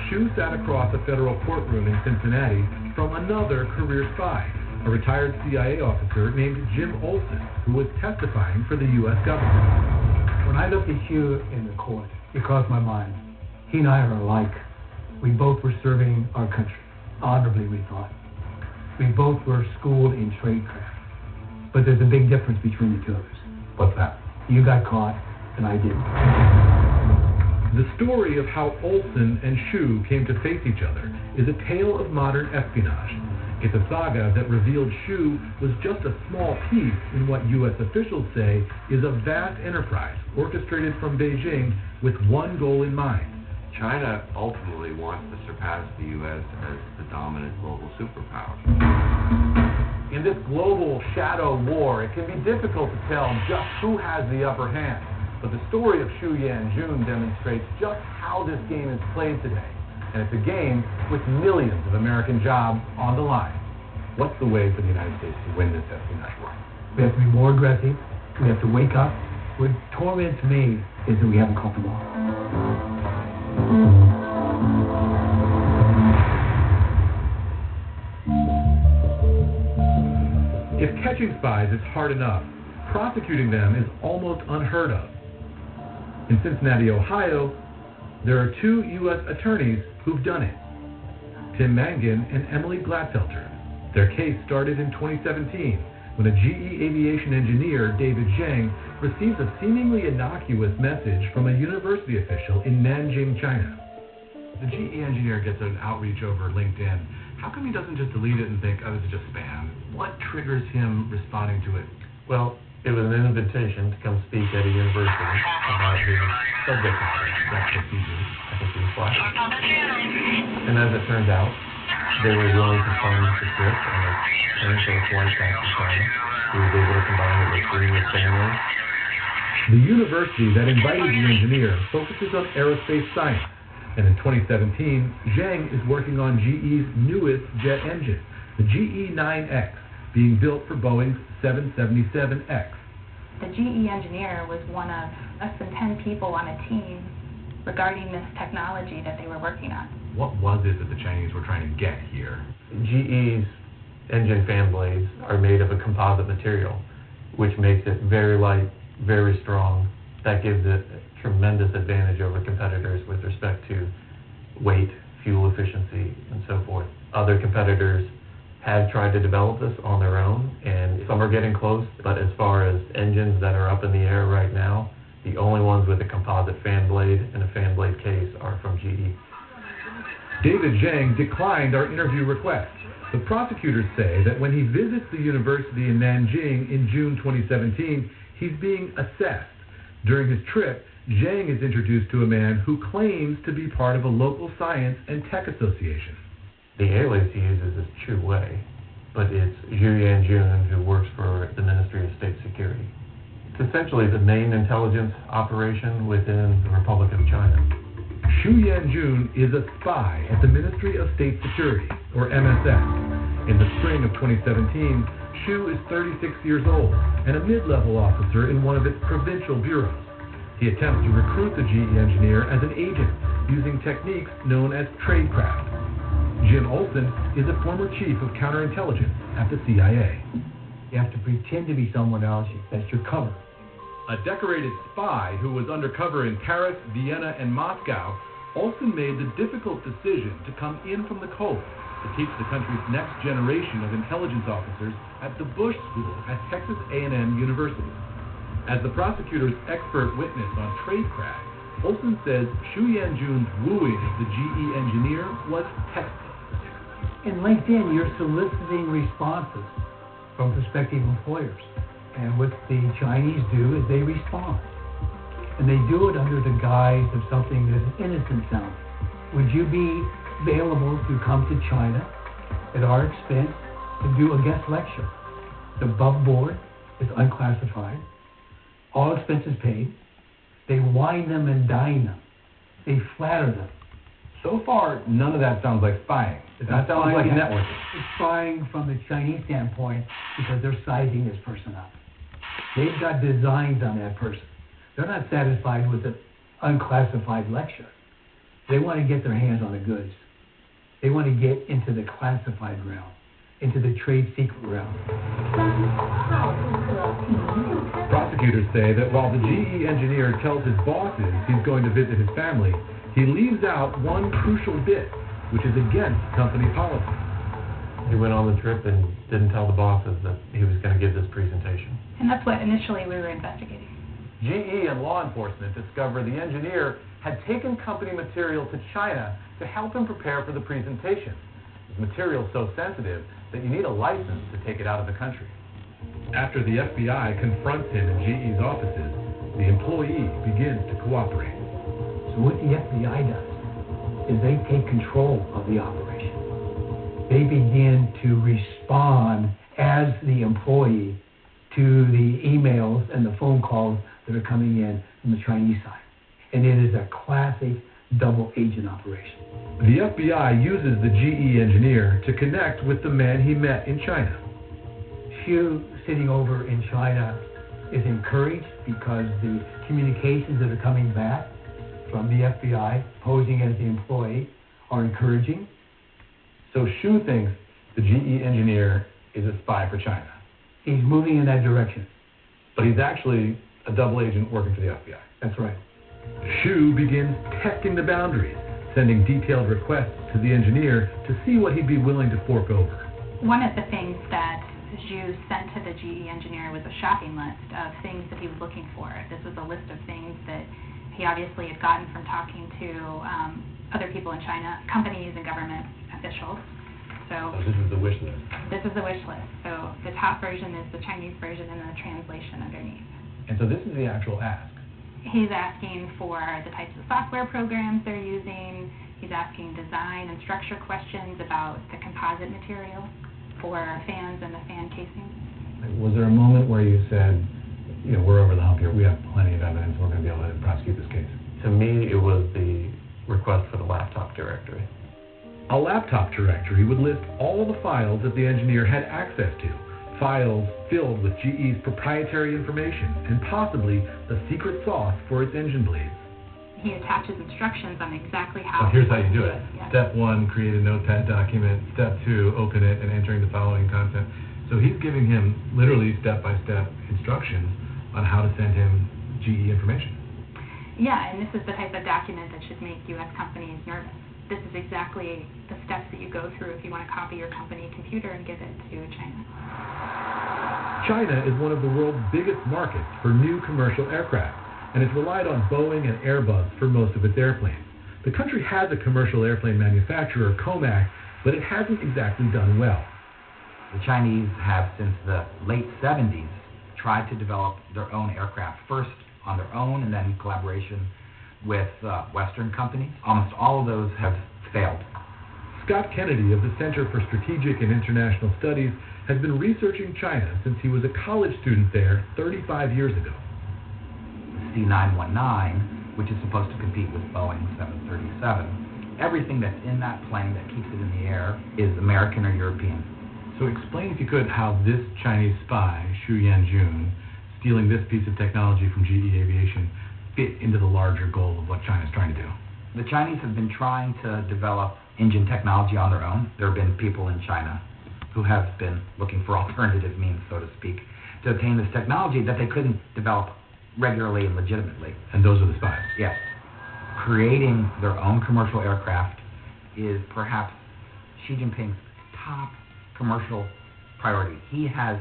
Xu sat across a federal courtroom in Cincinnati from another career spy, a retired CIA officer named Jim Olsen, who was testifying for the U.S. government. When I looked at Hugh in the court, it crossed my mind. He and I are alike. We both were serving our country. Honorably, we thought. We both were schooled in tradecraft. But there's a big difference between the two of us. What's that? You got caught, and I didn't. The story of how Olsen and Xu came to face each other is a tale of modern espionage. It's a saga that revealed Xu was just a small piece in what U.S. officials say is a vast enterprise orchestrated from Beijing with one goal in mind. China ultimately wants to surpass the U.S. as the dominant global superpower. In this global shadow war, it can be difficult to tell just who has the upper hand. But the story of Xu Yanjun demonstrates just how this game is played today. And it's a game with millions of American jobs on the line. What's the way for the United States to win this espionage war? We have to be more aggressive. We have to wake up. What torments me is that we haven't caught them all. If catching spies is hard enough, prosecuting them is almost unheard of. In Cincinnati, Ohio, there are two U.S. attorneys who've done it, Tim Mangan and Emily Glatfelter. Their case started in 2017 when a GE aviation engineer, David Zhang, received a seemingly innocuous message from a university official in Nanjing, China. The GE engineer gets an outreach over LinkedIn. How come he doesn't just delete it and think, oh, this is just spam? What triggers him responding to it? Well, it was an invitation to come speak at a university about his subject matter. That's what he did. I think he was flashed. And as it turned out, they were willing to fund the trip and return for a flight back to China. He was able to combine it with being with family. The university that invited the engineer focuses on aerospace science. And in 2017, Zhang is working on GE's newest jet engine, the GE9X, being built for Boeing's 777X. The GE engineer was one of less than 10 people on a team regarding this technology that they were working on. What was it that the Chinese were trying to get here? GE's engine fan blades are made of a composite material, which makes it very light, very strong. That gives it a tremendous advantage over competitors with respect to weight, fuel efficiency, and so forth. Other competitors have tried to develop this on their own, and some are getting close, but as far as engines that are up in the air right now, the only ones with a composite fan blade and a fan blade case are from GE. David Zhang declined our interview request. The prosecutors say that when he visits the university in Nanjing in June 2017, he's being assessed. During his trip, Zhang is introduced to a man who claims to be part of a local science and tech association. The alias he uses is Chu Wei, but it's Xu Yanjun, who works for the Ministry of State Security. It's essentially the main intelligence operation within the Republic of China. Xu Yanjun is a spy at the Ministry of State Security, or MSS. In the spring of 2017, Xu is 36 years old and a mid-level officer in one of its provincial bureaus. He attempts to recruit the GE engineer as an agent using techniques known as tradecraft. Jim Olsen is a former chief of counterintelligence at the CIA. You have to pretend to be someone else. That's your cover. A decorated spy who was undercover in Paris, Vienna, and Moscow, Olsen made the difficult decision to come in from the coast to teach the country's next generation of intelligence officers at the Bush School at Texas A&M University. As the prosecutor's expert witness on tradecraft, Olsen says Xu Yanjun's wooing of the GE engineer was textbook. In LinkedIn, you're soliciting responses from prospective employers. And what the Chinese do is they respond. And they do it under the guise of something that's innocent sounding. Would you be available to come to China at our expense to do a guest lecture. The above board is unclassified, all expenses paid. They wine them and dine them. They flatter them. So far, none of that sounds like spying. That sounds like networking. It's spying from the Chinese standpoint because they're sizing this person up. They've got designs on that person. They're not satisfied with an unclassified lecture. They want to get their hands on the goods. They want to get into the classified realm, into the trade secret realm. Prosecutors say that while the GE engineer tells his bosses he's going to visit his family, he leaves out one crucial bit, which is against company policy. He went on the trip and didn't tell the bosses that he was going to give this presentation. And that's what initially we were investigating. GE and law enforcement discovered the engineer had taken company material to China to help him prepare for the presentation. The material is so sensitive that you need a license to take it out of the country. After the FBI confronts him in GE's offices, the employee begins to cooperate. So what the FBI does is they take control of the operation. They begin to respond as the employee to the emails and the phone calls that are coming in from the Chinese side. And it is a classic double agent operation. The FBI uses the GE engineer to connect with the man he met in China. Xu, sitting over in China, is encouraged because the communications that are coming back from the FBI, posing as the employee, are encouraging. So Xu thinks the GE engineer is a spy for China. He's moving in that direction. But he's actually a double agent working for the FBI. That's right. Xu begins testing the boundaries, sending detailed requests to the engineer to see what he'd be willing to fork over. One of the things that Xu sent to the GE engineer was a shopping list of things that he was looking for. This was a list of things that he obviously had gotten from talking to other people in China, companies and government officials. So this is the wish list. This is the wish list. So the top version is the Chinese version and the translation underneath. And so this is the actual ask. He's asking for the types of software programs they're using. He's asking design and structure questions about the composite material for fans and the fan casing. Was there a moment where you said, you know, we're over the hump here, we have plenty of evidence, we're going to be able to prosecute this case? To me, it was the request for the laptop directory. A laptop directory would list all the files that the engineer had access to, files filled with GE's proprietary information and possibly the secret sauce for its engine blades. He attaches instructions on exactly how. So here's how you do it. Yes. Step 1, create a notepad document. Step 2, open it and entering the following content. So he's giving him literally step-by-step instructions on how to send him GE information. Yeah, and this is the type of document that should make U.S. companies nervous. This is exactly the steps that you go through if you want to copy your company computer and give it to China. China is one of the world's biggest markets for new commercial aircraft, and it's relied on Boeing and Airbus for most of its airplanes. The country has a commercial airplane manufacturer, Comac, but it hasn't exactly done well. The Chinese have, since the late 70s, tried to develop their own aircraft, first on their own and then in collaboration with Western companies. Almost all of those have failed. Scott Kennedy of the Center for Strategic and International Studies has been researching China since he was a college student there 35 years ago. The C919, which is supposed to compete with Boeing 737, everything that's in that plane that keeps it in the air is American or European. So explain, if you could, how this Chinese spy, Xu Yanjun, stealing this piece of technology from GE Aviation, fit into the larger goal of what China's trying to do. The Chinese have been trying to develop engine technology on their own. There have been people in China who have been looking for alternative means, so to speak, to obtain this technology that they couldn't develop regularly and legitimately. And those are the spies? Yes. Creating their own commercial aircraft is perhaps Xi Jinping's top commercial priority. He has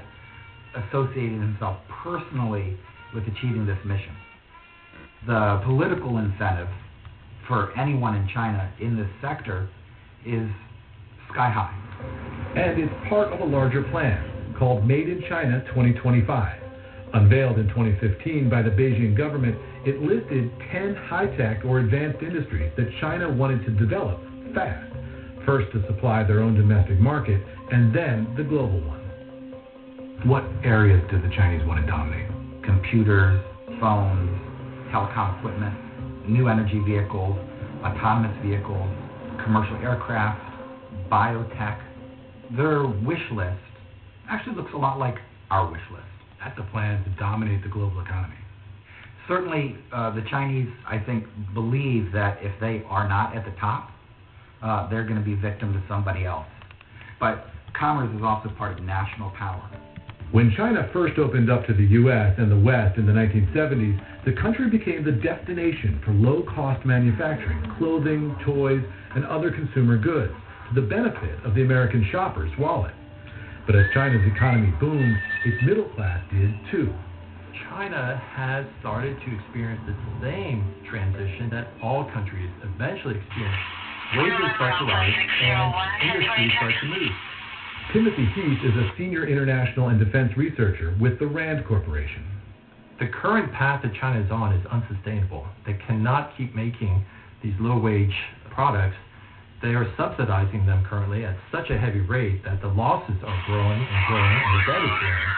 associated himself personally with achieving this mission. The political incentive for anyone in China in this sector is sky high. And it's part of a larger plan called Made in China 2025. Unveiled in 2015 by the Beijing government, it listed 10 high-tech or advanced industries that China wanted to develop fast. first to supply their own domestic market and then the global one. What areas do the Chinese want to dominate? Computers, phones, telecom equipment, new energy vehicles, autonomous vehicles, commercial aircraft, biotech. Their wish list actually looks a lot like our wish list. That's a plan to dominate the global economy. Certainly, the Chinese, I think, believe that if they are not at the top, they're going to be victim to somebody else. But commerce is also part of national power. When China first opened up to the U.S. and the West in the 1970s, the country became the destination for low-cost manufacturing, clothing, toys, and other consumer goods, to the benefit of the American shopper's wallet. But as China's economy boomed, its middle class did too. China has started to experience the same transition that all countries eventually experience. Wages start to rise and industries start to move. Timothy Heath is a senior international and defense researcher with the RAND Corporation. The current path that China is on is unsustainable. They cannot keep making these low-wage products. They are subsidizing them currently at such a heavy rate that the losses are growing and growing, and the debt is growing.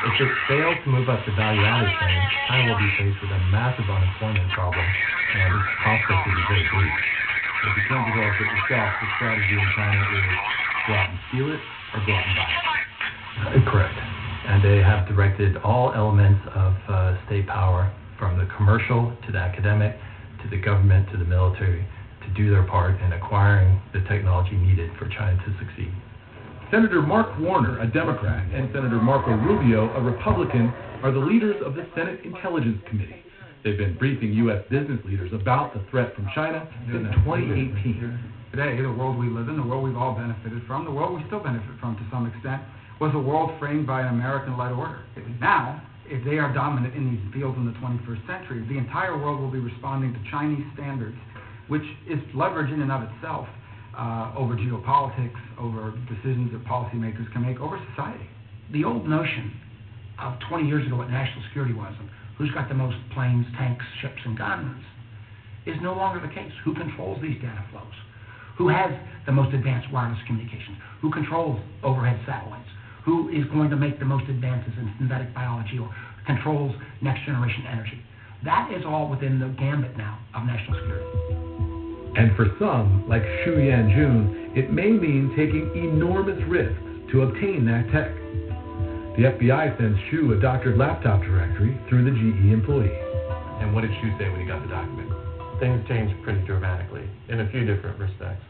If it fails to move up the value-added chain, China will be faced with a massive unemployment problem, and its prospects will be very bleak. If you can't develop it yourself, the strategy in China is go out and steal it or go out and buy it. Correct. And they have directed all elements of state power, from the commercial to the academic, to the government, to the military, to do their part in acquiring the technology needed for China to succeed. Senator Mark Warner, a Democrat, and Senator Marco Rubio, a Republican, are the leaders of the Senate Intelligence Committee. They've been briefing U.S. business leaders about the threat from China since 2018. Today, the world we live in, the world we've all benefited from, the world we still benefit from to some extent, was a world framed by an American-led order. Now, if they are dominant in these fields in the 21st century, the entire world will be responding to Chinese standards, which is leverage in and of itself over geopolitics, over decisions that policymakers can make, over society. The old notion of 20 years ago what national security was, and who's got the most planes, tanks, ships, and guns, is no longer the case. Who controls these data flows? Who has the most advanced wireless communications? Who controls overhead satellites? Who is going to make the most advances in synthetic biology or controls next generation energy? That is all within the gambit now of national security. And for some, like Xu Yanjun, it may mean taking enormous risks to obtain that tech. The FBI sends Xu a doctored laptop directory through the GE employee. And what did Xu say when he got the document? Things changed pretty dramatically in a few different respects.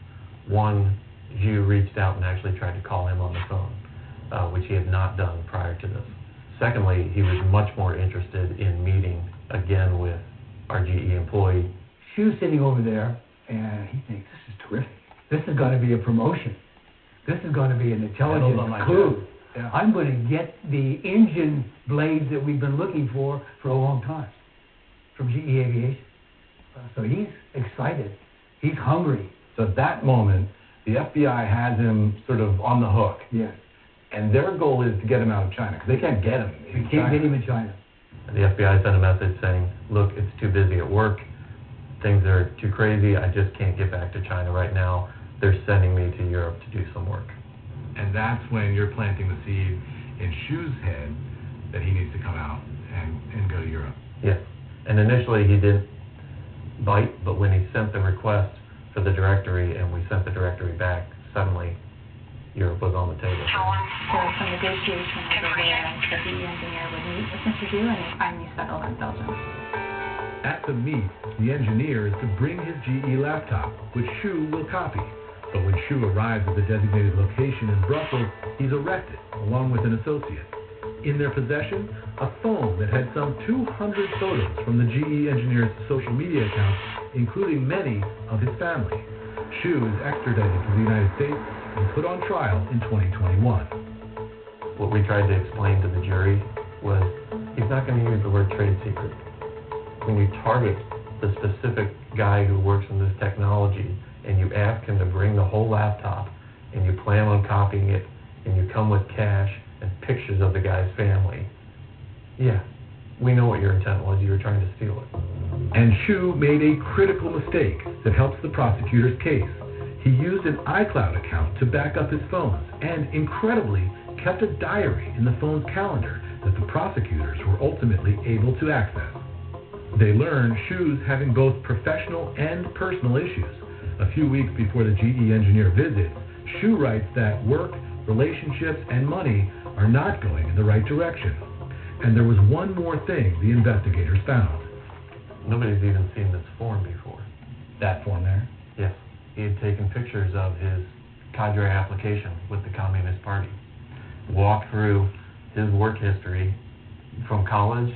One, Xu reached out and actually tried to call him on the phone, which he had not done prior to this. Secondly, he was much more interested in meeting again with our GE employee. Xu's sitting over there, and he thinks, this is terrific. This is going to be a promotion. This is going to be an intelligence coup. Yeah. I'm going to get the engine blades that we've been looking for a long time from GE Aviation. So he's excited. He's hungry. So at that moment, the FBI has him sort of on the hook. Yes. And their goal is to get him out of China, because they can't get him in China. They can't get him in China. And the FBI sent a message saying, look, it's too busy at work. Things are too crazy. I just can't get back to China right now. They're sending me to Europe to do some work. And that's when you're planting the seed in Xu's head that he needs to come out and go to Europe. Yes. And initially he didn't bite, but when he sent the request for the directory and we sent the directory back, suddenly Europe was on the table. There was some negotiation over where the GE engineer would meet with Mr. Xu, and they finally settled on Belgium. At the meet, the engineer is to bring his GE laptop, which Xu will copy. But when Xu arrives at the designated location in Brussels, he's arrested, along with an associate. In their possession, a phone that had some 200 photos from the GE engineer's social media accounts, including many of his family. Xu is extradited to the United States and put on trial in 2021. What we tried to explain to the jury was he's not going to use the word trade secret. When you target the specific guy who works in this technology and you ask him to bring the whole laptop and you plan on copying it and you come with cash and pictures of the guy's family, yeah, we know what your intent was. You were trying to steal it. And Xu made a critical mistake that helps the prosecutor's case. He used an iCloud account to back up his phones and, incredibly, kept a diary in the phone's calendar that the prosecutors were ultimately able to access. They learned Shu's having both professional and personal issues. A few weeks before the GE engineer visits, Shu writes that work, relationships, and money are not going in the right direction. And there was one more thing the investigators found. Nobody's even seen this form before. That form there? Yes. He had taken pictures of his cadre application with the Communist Party, walked through his work history from college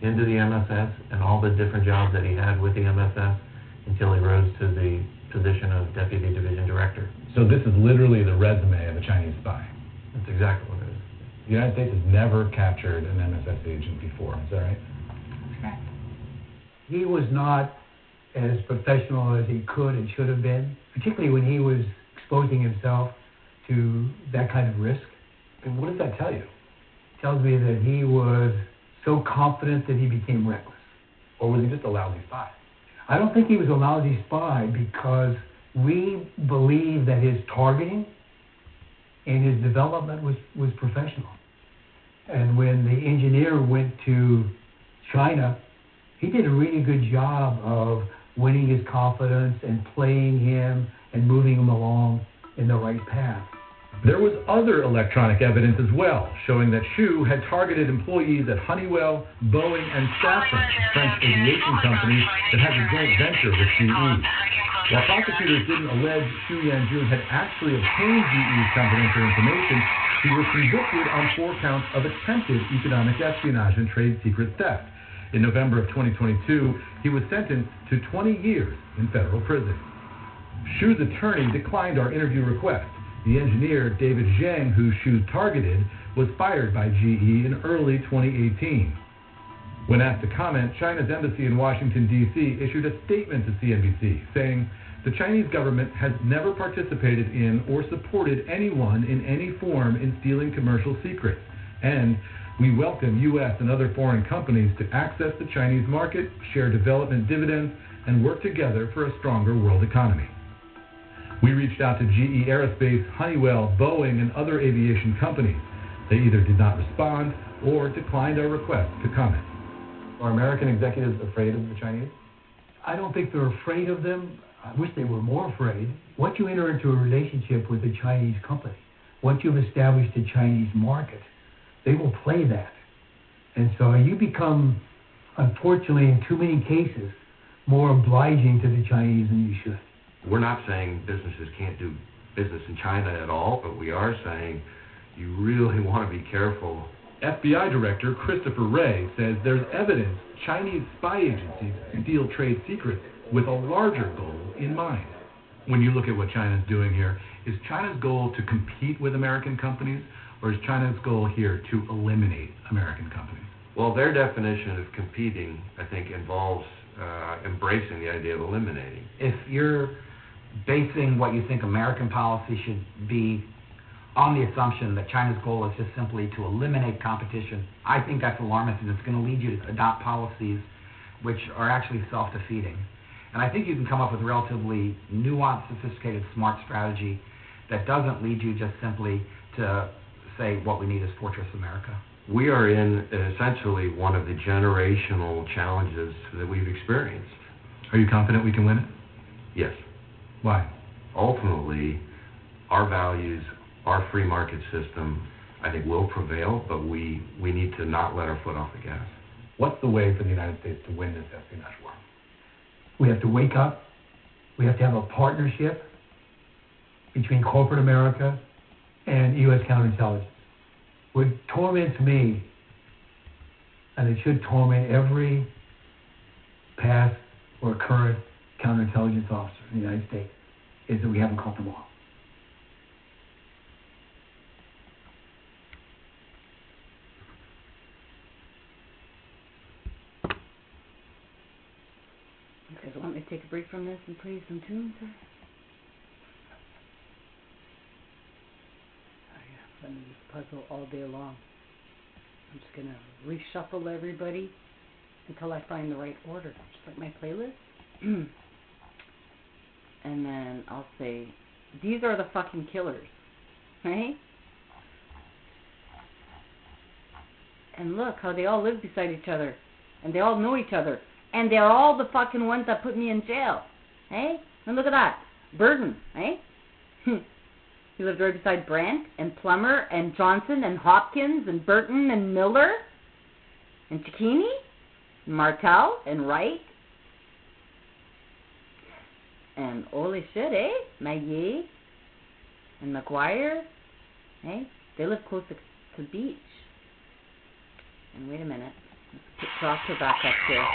into the MSS and all the different jobs that he had with the MSS until he rose to the position of Deputy Division Director. So this is literally the resume of a Chinese spy. That's exactly what it is. The United States has never captured an MSS agent before, is that right? That's correct. He was not as professional as he could and should have been, particularly when he was exposing himself to that kind of risk. And what does that tell you? It tells me that he was so confident that he became reckless. Or was he just a lousy spy? I don't think he was a lousy spy because we believe that his targeting and his development was professional. And when the engineer went to China, he did a really good job of winning his confidence and playing him and moving him along in the right path. There was other electronic evidence as well, showing that Shu had targeted employees at Honeywell, Boeing, and Safran, French aviation companies that had a joint venture with GE. While prosecutors didn't allege Xu Yanjun had actually obtained GE's confidential information, he was convicted on 4 counts of attempted economic espionage and trade secret theft. In November of 2022, he was sentenced to 20 years in federal prison. Shu's attorney declined our interview request. The engineer, David Zhang, who Shu targeted, was fired by GE in early 2018. When asked to comment, China's embassy in Washington, D.C. issued a statement to CNBC saying, "The Chinese government has never participated in or supported anyone in any form in stealing commercial secrets, and we welcome U.S. and other foreign companies to access the Chinese market, share development dividends, and work together for a stronger world economy." We reached out to GE Aerospace, Honeywell, Boeing, and other aviation companies. They either did not respond or declined our request to comment. Are American executives afraid of the Chinese? I don't think they're afraid of them. I wish they were more afraid. Once you enter into a relationship with a Chinese company, once you've established a Chinese market, they will play that. And so you become, unfortunately, in too many cases, more obliging to the Chinese than you should. We're not saying businesses can't do business in China at all, but we are saying you really want to be careful. FBI Director Christopher Wray says there's evidence Chinese spy agencies steal trade secrets with a larger goal in mind. When you look at what China's doing here, is China's goal to compete with American companies, or is China's goal here to eliminate American companies? Well, their definition of competing, I think, involves embracing the idea of eliminating. If you're basing what you think American policy should be on the assumption that China's goal is just simply to eliminate competition, I think that's alarmist, and it's going to lead you to adopt policies which are actually self-defeating. And I think you can come up with a relatively nuanced, sophisticated, smart strategy that doesn't lead you just simply to say what we need is Fortress America. We are in essentially one of the generational challenges that we've experienced. Are you confident we can win it? Yes. Why? Ultimately, our values, our free market system, I think will prevail, but we need to not let our foot off the gas. What's the way for the United States to win this espionage war? We have to wake up. We have to have a partnership between corporate America and U.S. counterintelligence. What torments me, and it should torment every past or current counterintelligence officer in the United States, is that we haven't caught them all. Okay, so let me take a break from this and play some tunes, sir. Let me just puzzle all day long. I'm just going to reshuffle everybody until I find the right order, just like my playlist. And then I'll say These are the fucking killers, right? And look how they all live beside each other. And they all know each other. And they're all the fucking ones that put me in jail. Hey? And look at that. Burden, eh? He lived right beside Brandt and Plummer and Johnson and Hopkins and Burton and Miller and Cicchini and Martel and Wright. And holy shit, eh? Maillet and McGuire. Eh? They live close to the beach. And wait a minute. Let's put Proctor back up here.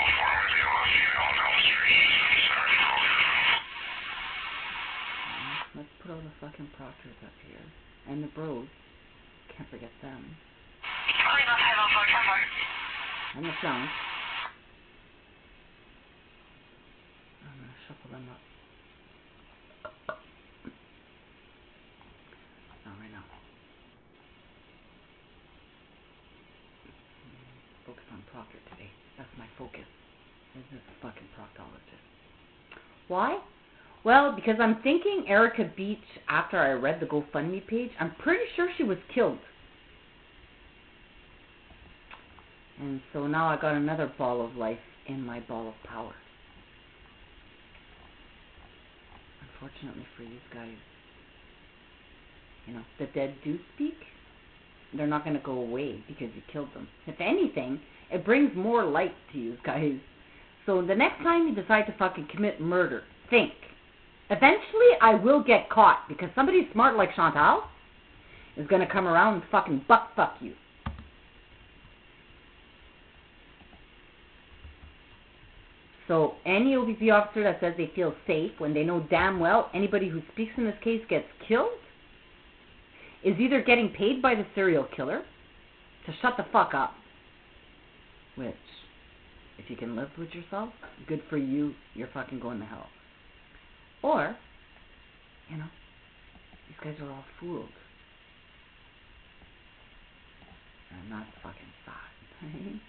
Let's put all the fucking Proctors up here. And the Bros. Can't forget them. And the Flowers. I'm going to shuffle them up. Not right now. Focus on Proctor today. That's my focus. This is a fucking proctologist. Why? Well, because I'm thinking Erica Beach, after I read the GoFundMe page, I'm pretty sure she was killed. And so now I got another ball of life in my ball of power. Unfortunately for you guys, you know, the dead do speak. They're not going to go away because you killed them. If anything, it brings more light to you guys. So the next time you decide to fucking commit murder, think. Eventually I will get caught because somebody smart like Chantal is going to come around and fucking butt fuck you. So any OPP officer that says they feel safe when they know damn well anybody who speaks in this case gets killed is either getting paid by the serial killer to shut the fuck up, which, if you can live with yourself, good for you, you're fucking going to hell. Or, you know, these guys are all fooled. And that's fucking sad, right?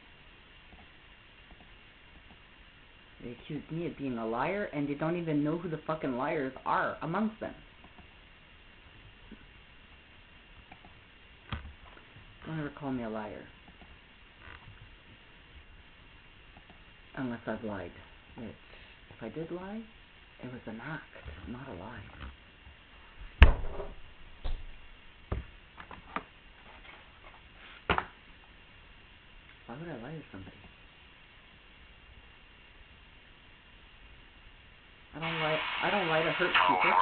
They accuse me of being a liar, and they don't even know who the fucking liars are amongst them. Don't ever call me a liar. Unless I've lied. Which, if I did lie, it was an act, not a lie. Why would I lie to somebody? I don't lie to hurt people.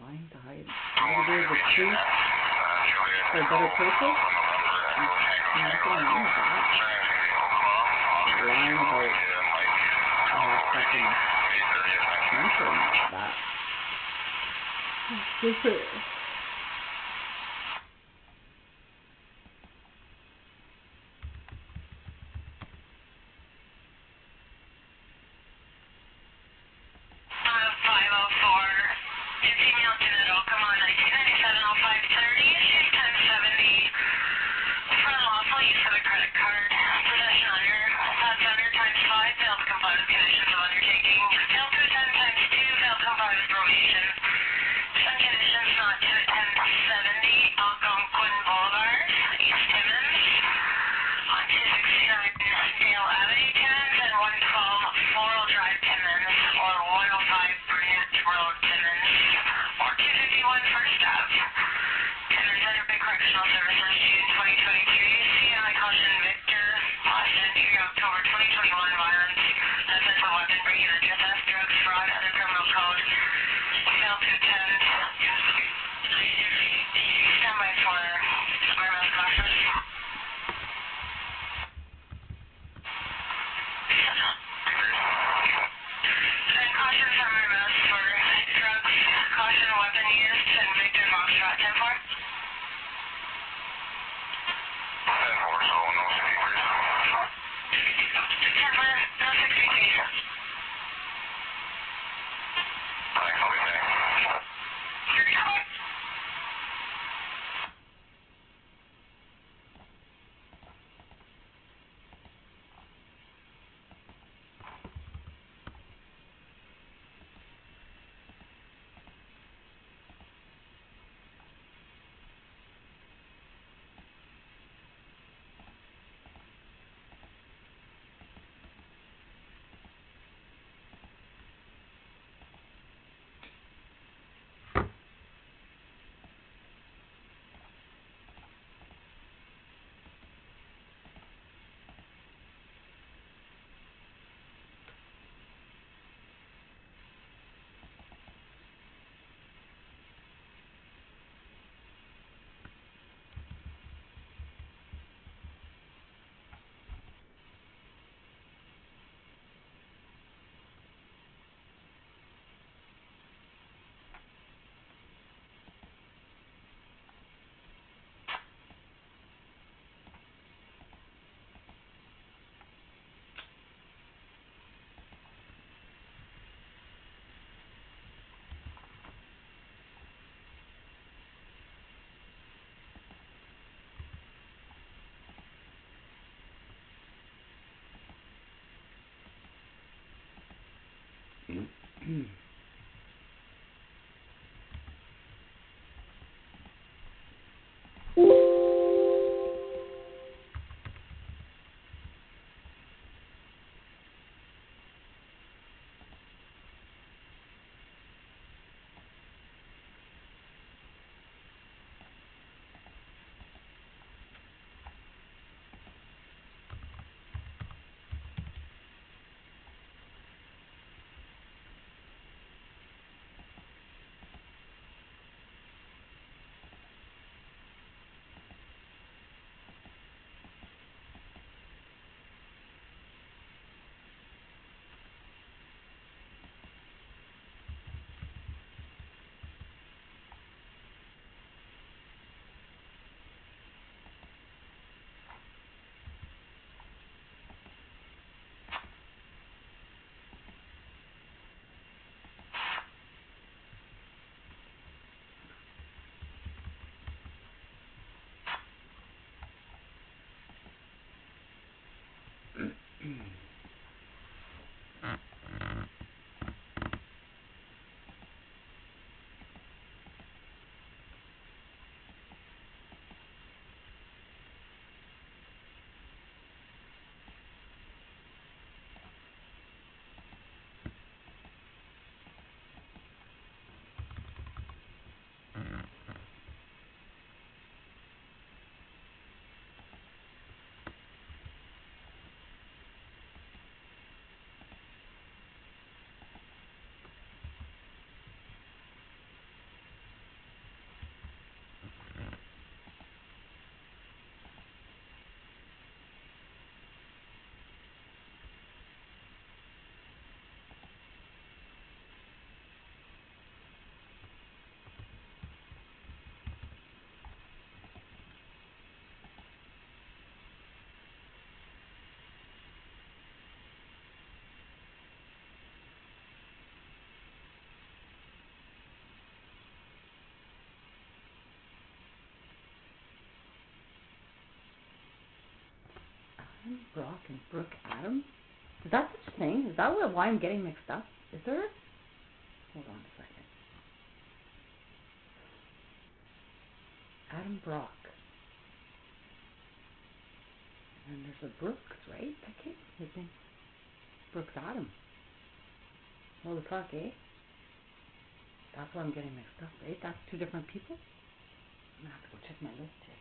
Lying to hide a bit of the truth for a better purpose? Nothing wrong with that. Lying about I have fucking cancer and all that. It's different. Brock and Brooke Adams? Is that such a thing? Is that why I'm getting mixed up? Is there? Hold on a second. Adam Brock. And there's a Brooks, right? That kid? His name? Brooks Adam. What the fuck, eh? That's why I'm getting mixed up, right? That's two different people? I'm gonna have to go check my list here.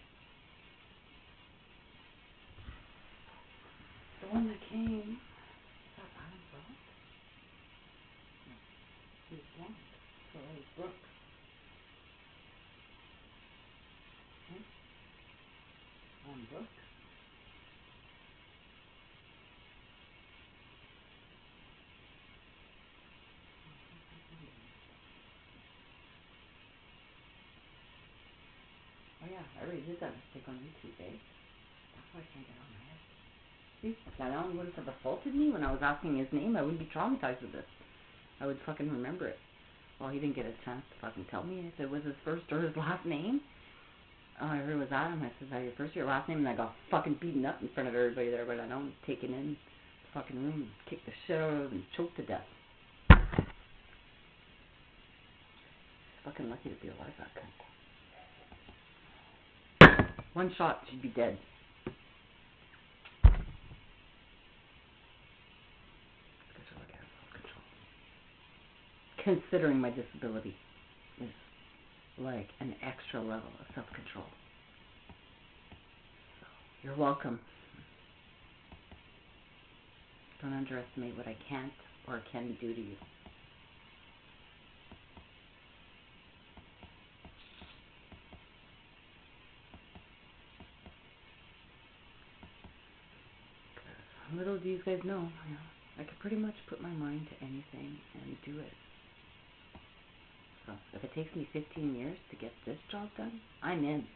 The one that came. Is that Adam Brock? No. He was blonde. So that was Brooks. Okay. Adam Brooks. Oh yeah, I already did that mistake on YouTube, eh? That's why I can't get on my head. See, if that Alan wouldn't have assaulted me when I was asking his name, I wouldn't be traumatized with this. I would fucking remember it. Well, he didn't get a chance to fucking tell me if it was his first or his last name. Oh, I heard it was Adam. I said, is that your first or your last name? And I got fucking beaten up in front of everybody there, but I don't take it in the fucking room and kick the shit out of him and choke to death. Fucking lucky to be alive, that cunt. One shot, she'd be dead. Considering my disability is like an extra level of self-control. So, you're welcome. Don't underestimate what I can't or can do to you. Little do you guys know, I could pretty much put my mind to anything and do it. So, if it takes me 15 years to get this job done, I'm in.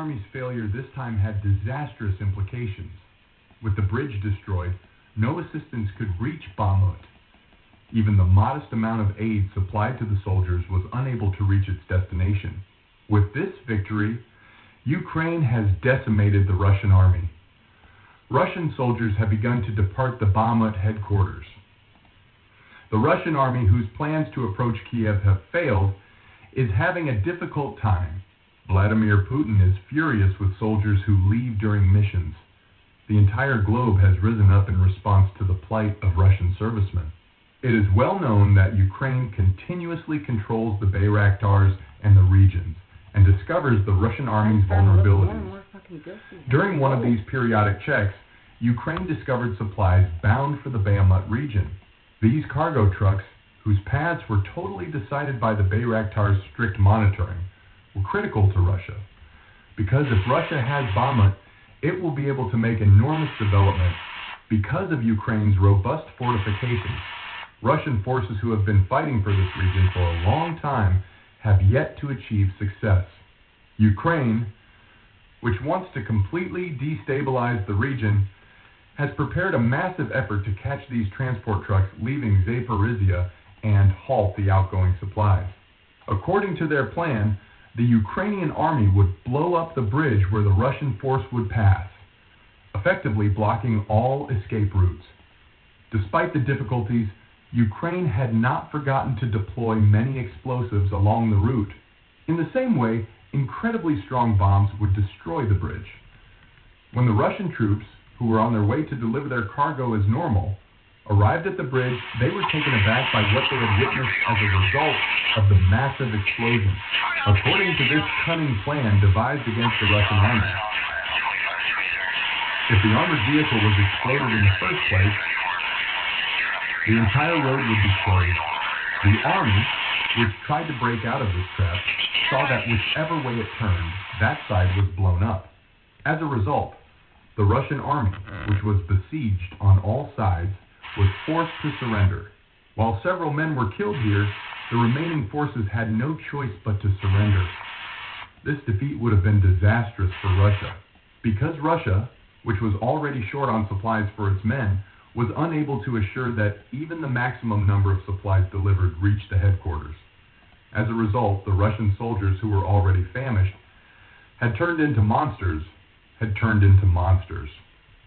Army's failure this time had disastrous implications. With the bridge destroyed, no assistance could reach Bakhmut. Even the modest amount of aid supplied to the soldiers was unable to reach its destination. With this victory, Ukraine has decimated the Russian army. Russian soldiers have begun to depart the Bakhmut headquarters. The Russian army, whose plans to approach Kiev have failed, is having a difficult time. Vladimir Putin is furious with soldiers who leave during missions. The entire globe has risen up in response to the plight of Russian servicemen. It is well known that Ukraine continuously controls the Bayraktars and the regions, and discovers the Russian army's vulnerabilities. During one of these periodic checks, Ukraine discovered supplies bound for the Bakhmut region. These cargo trucks, whose paths were totally decided by the Bayraktar's strict monitoring, were critical to Russia. Because if Russia has Bakhmut, it will be able to make enormous development because of Ukraine's robust fortifications. Russian forces who have been fighting for this region for a long time have yet to achieve success. Ukraine, which wants to completely destabilize the region, has prepared a massive effort to catch these transport trucks leaving Zaporizhia and halt the outgoing supplies. According to their plan, the Ukrainian army would blow up the bridge where the Russian force would pass, effectively blocking all escape routes. Despite the difficulties, Ukraine had not forgotten to deploy many explosives along the route. In the same way, incredibly strong bombs would destroy the bridge. When the Russian troops, who were on their way to deliver their cargo as normal, arrived at the bridge, they were taken aback by what they had witnessed as a result of the massive explosion. According to this cunning plan devised against the Russian army, if the armored vehicle was exploded in the first place, the entire road would be closed. The army, which tried to break out of this trap, saw that whichever way it turned, that side was blown up. As a result, the Russian army, which was besieged on all sides, was forced to surrender. While several men were killed here, the remaining forces had no choice but to surrender. This defeat would have been disastrous for Russia, because Russia, which was already short on supplies for its men, was unable to assure that even the maximum number of supplies delivered reached the headquarters. As a result, the Russian soldiers, who were already famished, had turned into monsters.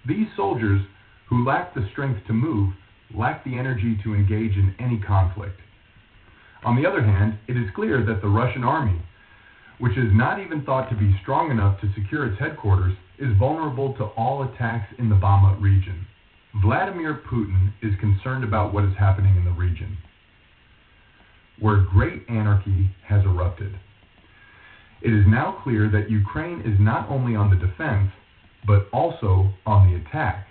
These soldiers, who lacked the strength to move, lacked the energy to engage in any conflict. On the other hand, it is clear that the Russian army, which is not even thought to be strong enough to secure its headquarters, is vulnerable to all attacks in the Bakhmut region. Vladimir Putin is concerned about what is happening in the region, where great anarchy has erupted. It is now clear that Ukraine is not only on the defense, but also on the attack.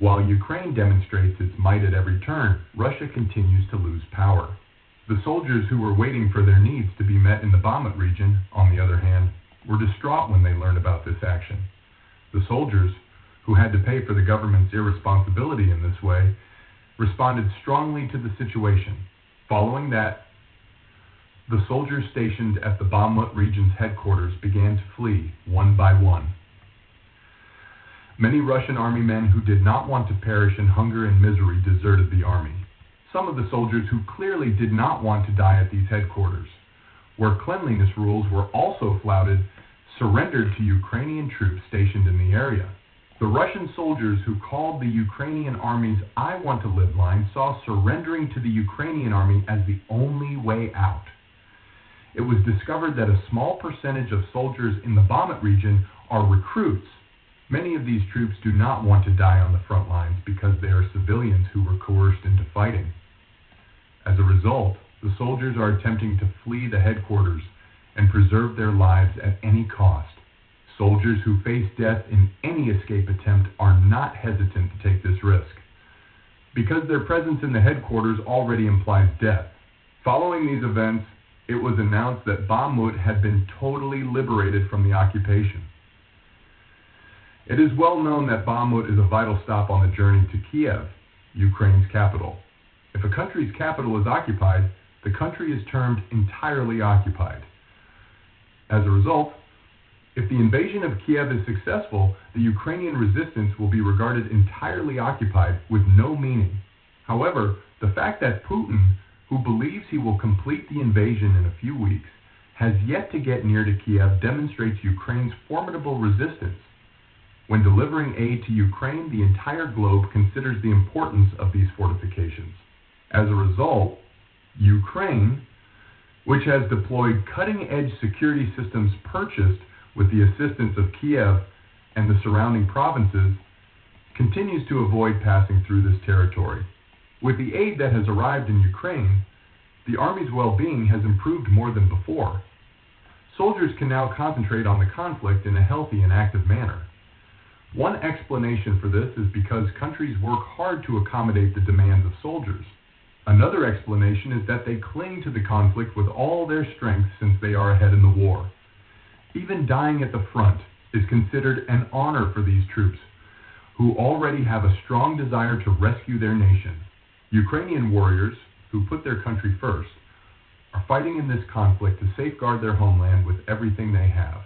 While Ukraine demonstrates its might at every turn, Russia continues to lose power. The soldiers who were waiting for their needs to be met in the Bakhmut region, on the other hand, were distraught when they learned about this action. The soldiers, who had to pay for the government's irresponsibility in this way, responded strongly to the situation. Following that, the soldiers stationed at the Bakhmut region's headquarters began to flee one by one. Many Russian army men who did not want to perish in hunger and misery deserted the army. Some of the soldiers who clearly did not want to die at these headquarters, where cleanliness rules were also flouted, surrendered to Ukrainian troops stationed in the area. The Russian soldiers who called the Ukrainian army's "I want to live" line saw surrendering to the Ukrainian army as the only way out. It was discovered that a small percentage of soldiers in the Bakhmut region are recruits. Many of these troops do not want to die on the front lines because they are civilians who were coerced into fighting. As a result, the soldiers are attempting to flee the headquarters and preserve their lives at any cost. Soldiers who face death in any escape attempt are not hesitant to take this risk, because their presence in the headquarters already implies death. Following these events, it was announced that Bakhmut had been totally liberated from the occupation. It is well known that Bakhmut is a vital stop on the journey to Kiev, Ukraine's capital. If a country's capital is occupied, the country is termed entirely occupied. As a result, If the invasion of Kiev is successful, the Ukrainian resistance will be regarded entirely occupied with no meaning. However, the fact that Putin, who believes he will complete the invasion in a few weeks, has yet to get near to Kiev demonstrates Ukraine's formidable resistance. When delivering aid to Ukraine, the entire globe considers the importance of these fortifications. As a result, Ukraine, which has deployed cutting-edge security systems purchased with the assistance of Kiev and the surrounding provinces, continues to avoid passing through this territory. With the aid that has arrived in Ukraine, the Army's well-being has improved more than before. Soldiers can now concentrate on the conflict in a healthy and active manner. One explanation for this is because countries work hard to accommodate the demands of soldiers. Another explanation is that they cling to the conflict with all their strength since they are ahead in the war. Even dying at the front is considered an honor for these troops, who already have a strong desire to rescue their nation. Ukrainian warriors, who put their country first, are fighting in this conflict to safeguard their homeland with everything they have.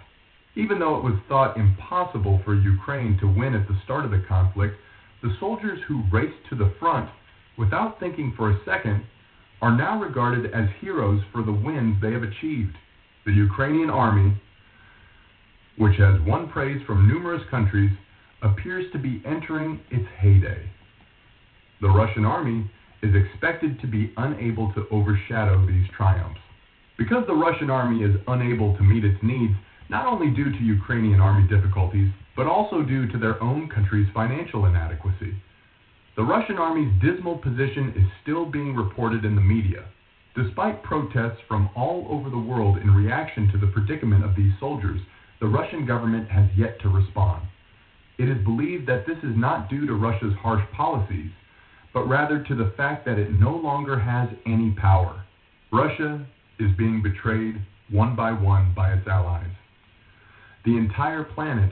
Even though it was thought impossible for Ukraine to win at the start of the conflict, the soldiers who raced to the front without thinking for a second are now regarded as heroes for the wins they have achieved. The Ukrainian army, which has won praise from numerous countries, appears to be entering its heyday. The Russian army is expected to be unable to overshadow these triumphs. Because the Russian army is unable to meet its needs, not only due to Ukrainian army difficulties, but also due to their own country's financial inadequacy. The Russian army's dismal position is still being reported in the media. Despite protests from all over the world in reaction to the predicament of these soldiers, the Russian government has yet to respond. It is believed that this is not due to Russia's harsh policies, but rather to the fact that it no longer has any power. Russia is being betrayed one by its allies. The entire planet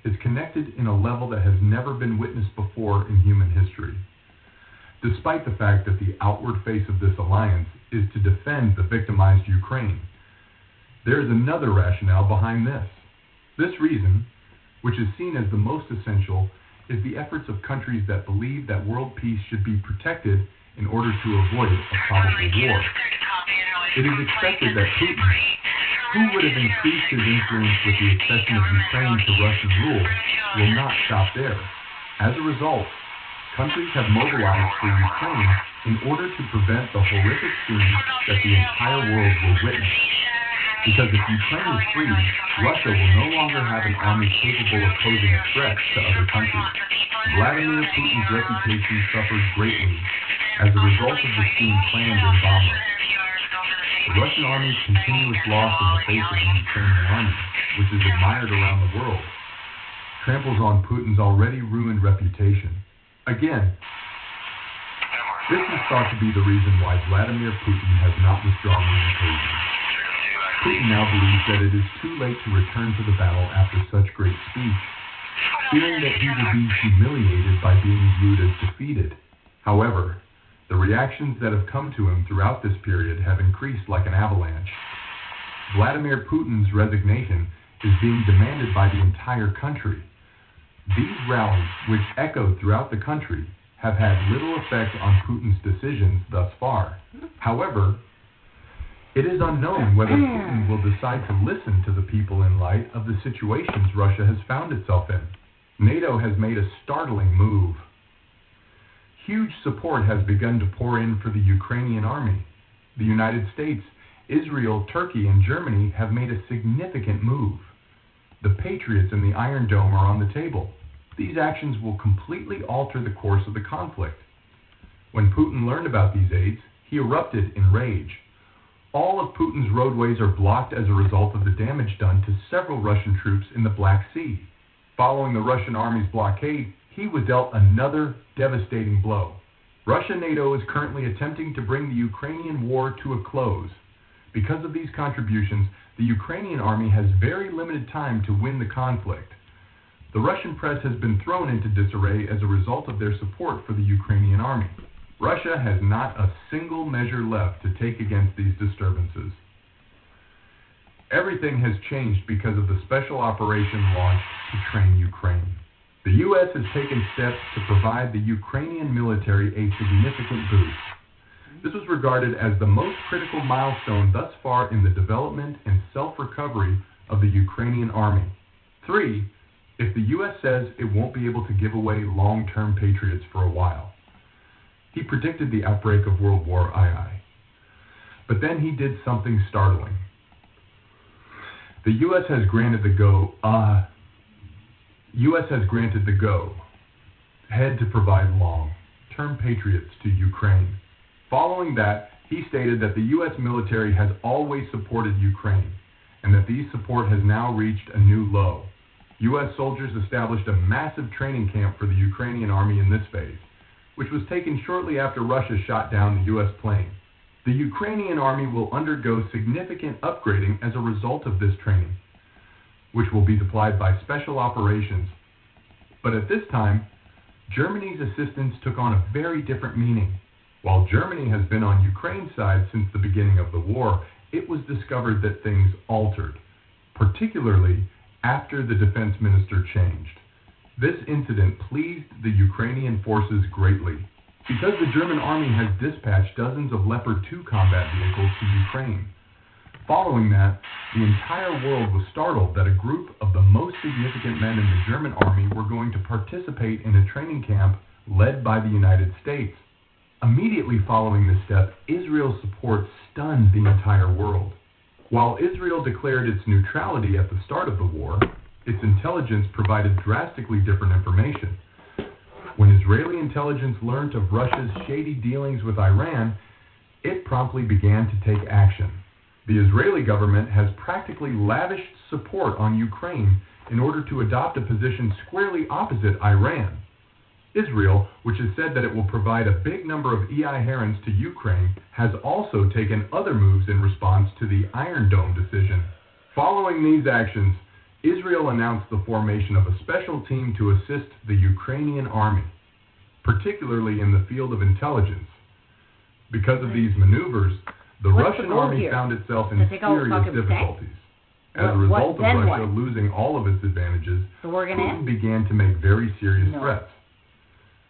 is connected in a level that has never been witnessed before in human history. Despite the fact that the outward face of this alliance is to defend the victimized Ukraine, there is another rationale behind this. This reason, which is seen as the most essential, is the efforts of countries that believe that world peace should be protected in order to avoid a probable war. It is expected that Putin, who would have increased his influence with the accession of Ukraine to Russian rule, will not stop there. As a result, countries have mobilized for Ukraine in order to prevent the horrific scenes that the entire world will witness. Because if Ukraine is free, Russia will no longer have an army capable of posing a threat to other countries. Vladimir Putin's reputation suffered greatly as a result of the scheme planned in Bakhmut. The Russian army's continuous loss in the face of the Ukrainian army, which is admired around the world, tramples on Putin's already ruined reputation. Again, this is thought to be the reason why Vladimir Putin has not withdrawn the invasion. Putin now believes that it is too late to return to the battle after such great speech, fearing that he will be humiliated by being viewed as defeated. However, the reactions that have come to him throughout this period have increased like an avalanche. Vladimir Putin's resignation is being demanded by the entire country. These rallies, which echo throughout the country, have had little effect on Putin's decisions thus far. However, it is unknown whether Putin will decide to listen to the people in light of the situations Russia has found itself in. NATO has made a startling move. Huge support has begun to pour in for the Ukrainian army. The United States, Israel, Turkey, and Germany have made a significant move. The Patriots and the Iron Dome are on the table. These actions will completely alter the course of the conflict. When Putin learned about these aids, he erupted in rage. All of Putin's roadways are blocked as a result of the damage done to several Russian troops in the Black Sea. Following the Russian army's blockade, he was dealt another devastating blow. Russia-NATO is currently attempting to bring the Ukrainian war to a close. Because of these contributions, the Ukrainian army has very limited time to win the conflict. The Russian press has been thrown into disarray as a result of their support for the Ukrainian army. Russia has not a single measure left to take against these disturbances. everything has changed because of the special operation launched to train Ukraine. The U.S. has taken steps to provide the Ukrainian military a significant boost. This was regarded as the most critical milestone thus far in the development and self-recovery of the Ukrainian army. 3, if the U.S. says it won't be able to give away long-term patriots for a while. He predicted the outbreak of World War II. But then he did something startling. The U.S. has granted the go-ahead to provide long-term patriots to Ukraine. Following that, he stated that the U.S. military has always supported Ukraine, and that this support has now reached a new low. U.S. soldiers established a massive training camp for the Ukrainian army in this phase, which was taken shortly after Russia shot down the U.S. plane. The Ukrainian army will undergo significant upgrading as a result of this training, which will be supplied by special operations. But at this time, Germany's assistance took on a very different meaning. While Germany has been on Ukraine's side since the beginning of the war, it was discovered that things altered, particularly after the defense minister changed. This incident pleased the Ukrainian forces greatly, because the German army has dispatched dozens of Leopard 2 combat vehicles to Ukraine. Following that, the entire world was startled that a group of the most significant men in the German army were going to participate in a training camp led by the United States. Immediately following this step, Israel's support stunned the entire world. While Israel declared its neutrality at the start of the war, its intelligence provided drastically different information. When Israeli intelligence learned of Russia's shady dealings with Iran, it promptly began to take action. The Israeli government has practically lavished support on Ukraine in order to adopt a position squarely opposite Iran. Israel, which has said that it will provide a big number of EI Herons to Ukraine, has also taken other moves in response to the Iron Dome decision. Following these actions, Israel announced the formation of a special team to assist the Ukrainian army, particularly in the field of intelligence. Because of these maneuvers, the Russian army found itself in serious difficulties. As a result of Russia losing all of its advantages, Putin began to make very serious threats.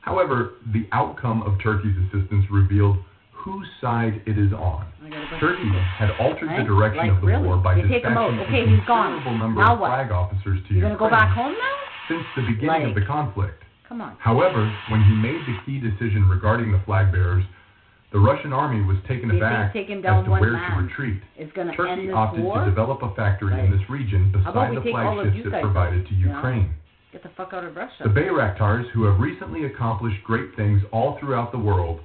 However, the outcome of Turkey's assistance revealed whose side it is on. Turkey had altered the direction of the war by dispatching a considerable number of flag officers to Ukraine since the beginning of the conflict. However, when he made the key decision regarding the flag bearers, the Russian army was taken aback as to where to retreat. Turkey opted to develop a factory in this region beside the flagships it provided to Ukraine. Get the fuck out of Russia. The Bayraktars, who have recently accomplished great things all throughout the world,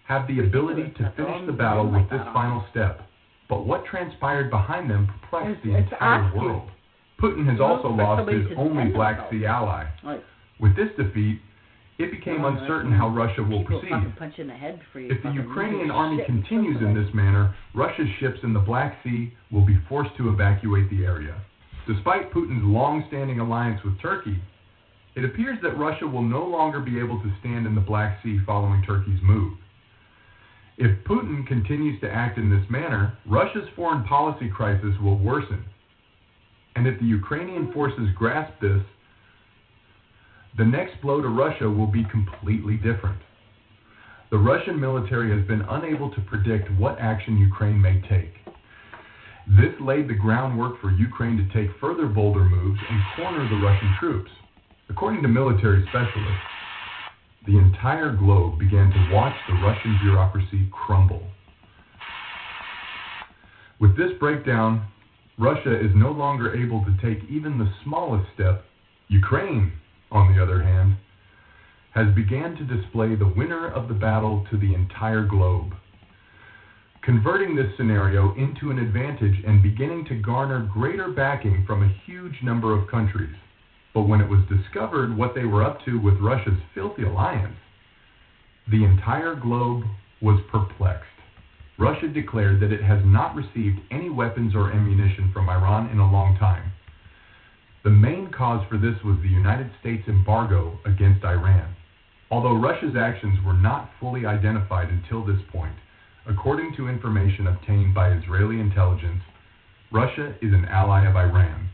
have the ability to finish the battle with this final step. But what transpired behind them perplexed the entire world. Putin has also lost his only Black Sea ally. With this defeat, it became uncertain how Russia will proceed. If the Ukrainian army continues in this manner, Russia's ships in the Black Sea will be forced to evacuate the area. Despite Putin's long-standing alliance with Turkey, it appears that Russia will no longer be able to stand in the Black Sea following Turkey's move. If Putin continues to act in this manner, Russia's foreign policy crisis will worsen. And if the Ukrainian forces grasp this, the next blow to Russia will be completely different. The Russian military has been unable to predict what action Ukraine may take. This laid the groundwork for Ukraine to take further bolder moves and corner the Russian troops. According to military specialists, the entire globe began to watch the Russian bureaucracy crumble. With this breakdown, Russia is no longer able to take even the smallest step. Ukraine, on the other hand, has began to display the winner of the battle to the entire globe, converting this scenario into an advantage and beginning to garner greater backing from a huge number of countries. But when it was discovered what they were up to with Russia's filthy alliance, the entire globe was perplexed. Russia declared that it has not received any weapons or ammunition from Iran in a long time. The main cause for this was the United States embargo against Iran. Although Russia's actions were not fully identified until this point, according to information obtained by Israeli intelligence, Russia is an ally of Iran.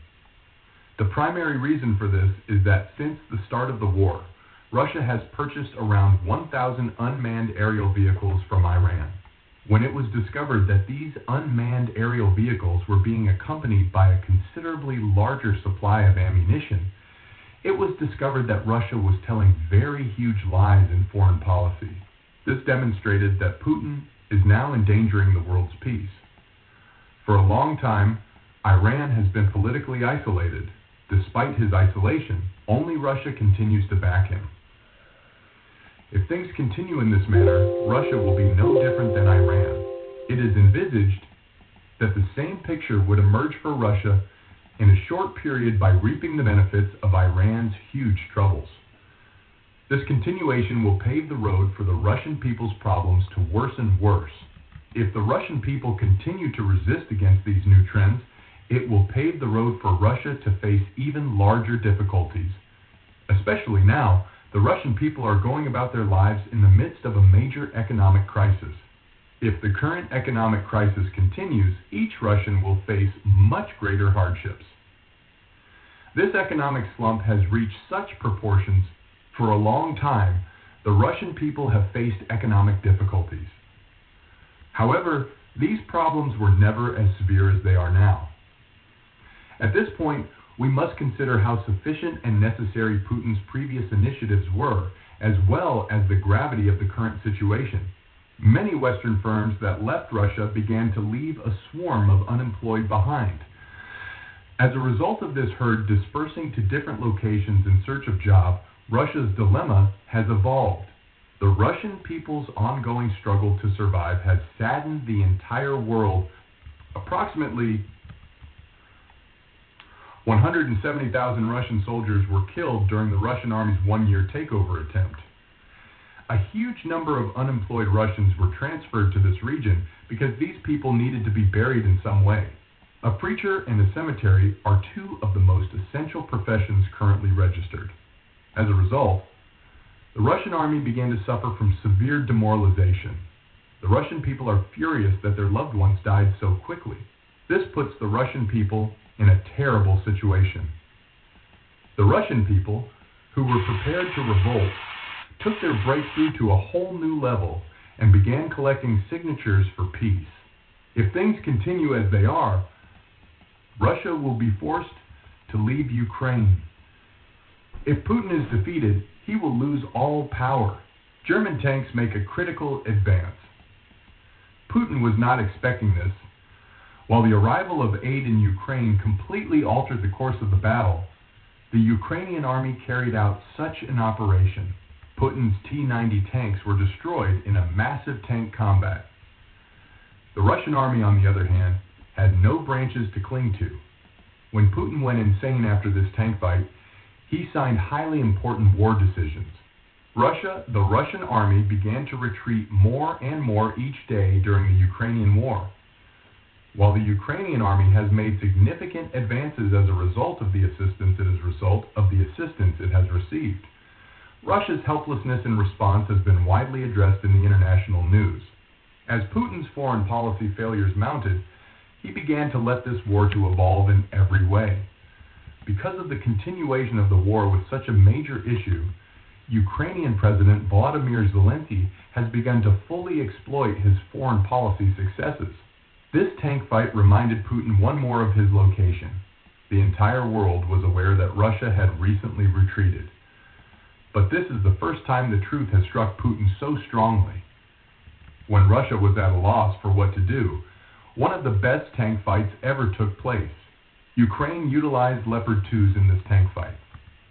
The primary reason for this is that since the start of the war, Russia has purchased around 1,000 unmanned aerial vehicles from Iran. When it was discovered that these unmanned aerial vehicles were being accompanied by a considerably larger supply of ammunition, it was discovered that Russia was telling very huge lies in foreign policy. This demonstrated that Putin is now endangering the world's peace. For a long time, Iran has been politically isolated. Despite his isolation, only Russia continues to back him. If things continue in this manner, Russia will be no different than Iran. It is envisaged that the same picture would emerge for Russia in a short period by reaping the benefits of Iran's huge troubles. This continuation will pave the road for the Russian people's problems to worsen worse. If the Russian people continue to resist against these new trends, it will pave the road for Russia to face even larger difficulties. Especially now, the Russian people are going about their lives in the midst of a major economic crisis. If the current economic crisis continues, each Russian will face much greater hardships. This economic slump has reached such proportions. For a long time, the Russian people have faced economic difficulties. However, these problems were never as severe as they are now. At this point, we must consider how sufficient and necessary Putin's previous initiatives were, as well as the gravity of the current situation. Many Western firms that left Russia began to leave a swarm of unemployed behind. As a result of this herd dispersing to different locations in search of jobs, Russia's dilemma has evolved. The Russian people's ongoing struggle to survive has saddened the entire world. Approximately 170,000 Russian soldiers were killed during the Russian army's one-year takeover attempt. A huge number of unemployed Russians were transferred to this region because these people needed to be buried in some way. A preacher and a cemetery are two of the most essential professions currently registered. As a result, the Russian army began to suffer from severe demoralization. The Russian people are furious that their loved ones died so quickly. This puts the Russian people in a terrible situation. The Russian people, who were prepared to revolt, took their breakthrough to a whole new level and began collecting signatures for peace. If things continue as they are, Russia will be forced to leave Ukraine. If Putin is defeated, he will lose all power. German tanks make a critical advance. Putin was not expecting this. While the arrival of aid in Ukraine completely altered the course of the battle, the Ukrainian army carried out such an operation. Putin's T-90 tanks were destroyed in a massive tank combat. The Russian army, on the other hand, had no branches to cling to. When Putin went insane after this tank fight, he signed highly important war decisions. The Russian army began to retreat more and more each day during the Ukrainian war. While the Ukrainian army has made significant advances as a result of the assistance it has received, Russia's helplessness in response has been widely addressed in the international news. As Putin's foreign policy failures mounted, he began to let this war to evolve in every way. Because of the continuation of the war with such a major issue, Ukrainian President Volodymyr Zelensky has begun to fully exploit his foreign policy successes. This tank fight reminded Putin one more of his location. The entire world was aware that Russia had recently retreated. But this is the first time the truth has struck Putin so strongly. When Russia was at a loss for what to do, one of the best tank fights ever took place. Ukraine utilized Leopard 2s in this tank fight,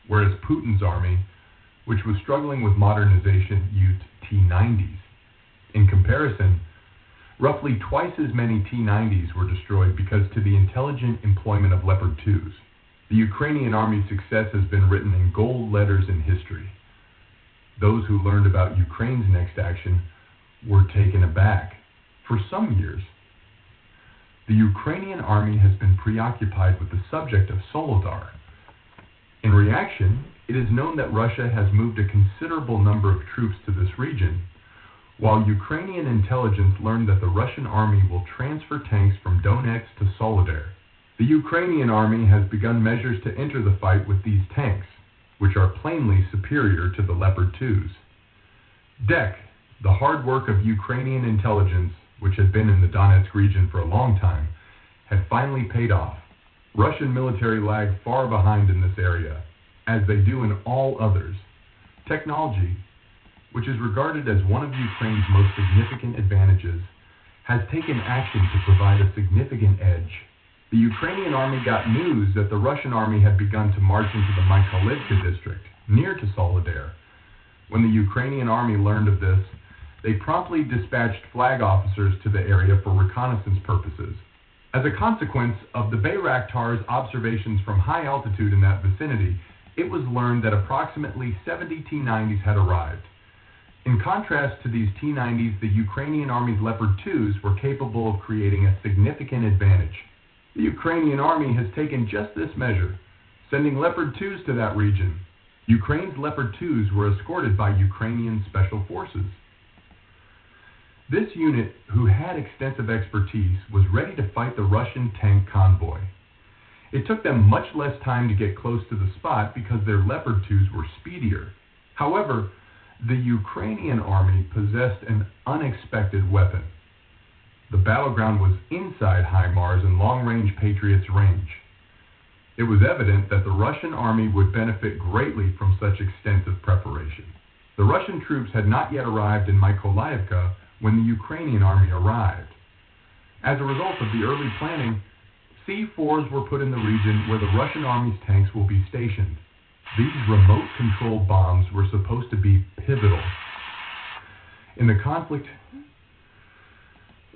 whereas Putin's army, which was struggling with modernization, used T-90s. In comparison, roughly twice as many T-90s were destroyed because to the intelligent employment of Leopard 2s. The Ukrainian army's success has been written in gold letters in history. Those who learned about Ukraine's next action were taken aback. For some years, the Ukrainian army has been preoccupied with the subject of Soledar. In reaction, it is known that Russia has moved a considerable number of troops to this region, while Ukrainian intelligence learned that the Russian army will transfer tanks from Donetsk to Soledar. The Ukrainian army has begun measures to enter the fight with these tanks, which are plainly superior to the Leopard 2s. DEC, the hard work of Ukrainian intelligence, which had been in the Donetsk region for a long time, had finally paid off. Russian military lagged far behind in this area, as they do in all others. Technology, which is regarded as one of Ukraine's most significant advantages, has taken action to provide a significant edge. The Ukrainian army got news that the Russian army had begun to march into the Mykolaiv district, near to Soledar. When the Ukrainian army learned of this, they promptly dispatched flag officers to the area for reconnaissance purposes. As a consequence of the Bayraktar's observations from high altitude in that vicinity, it was learned that approximately 70 T-90s had arrived. In contrast to these T-90s, the Ukrainian Army's Leopard 2s were capable of creating a significant advantage. The Ukrainian Army has taken just this measure, sending Leopard 2s to that region. Ukraine's Leopard 2s were escorted by Ukrainian Special Forces. This unit, who had extensive expertise, was ready to fight the Russian tank convoy. It took them much less time to get close to the spot because their Leopard 2s were speedier. However, the Ukrainian army possessed an unexpected weapon. The battleground was inside HIMARS and long-range Patriots' range. It was evident that the Russian army would benefit greatly from such extensive preparation. The Russian troops had not yet arrived in Mykolaiv when the Ukrainian army arrived. As a result of the early planning, C-4s were put in the region where the Russian army's tanks will be stationed. These remote-controlled bombs were supposed to be pivotal. In the conflict,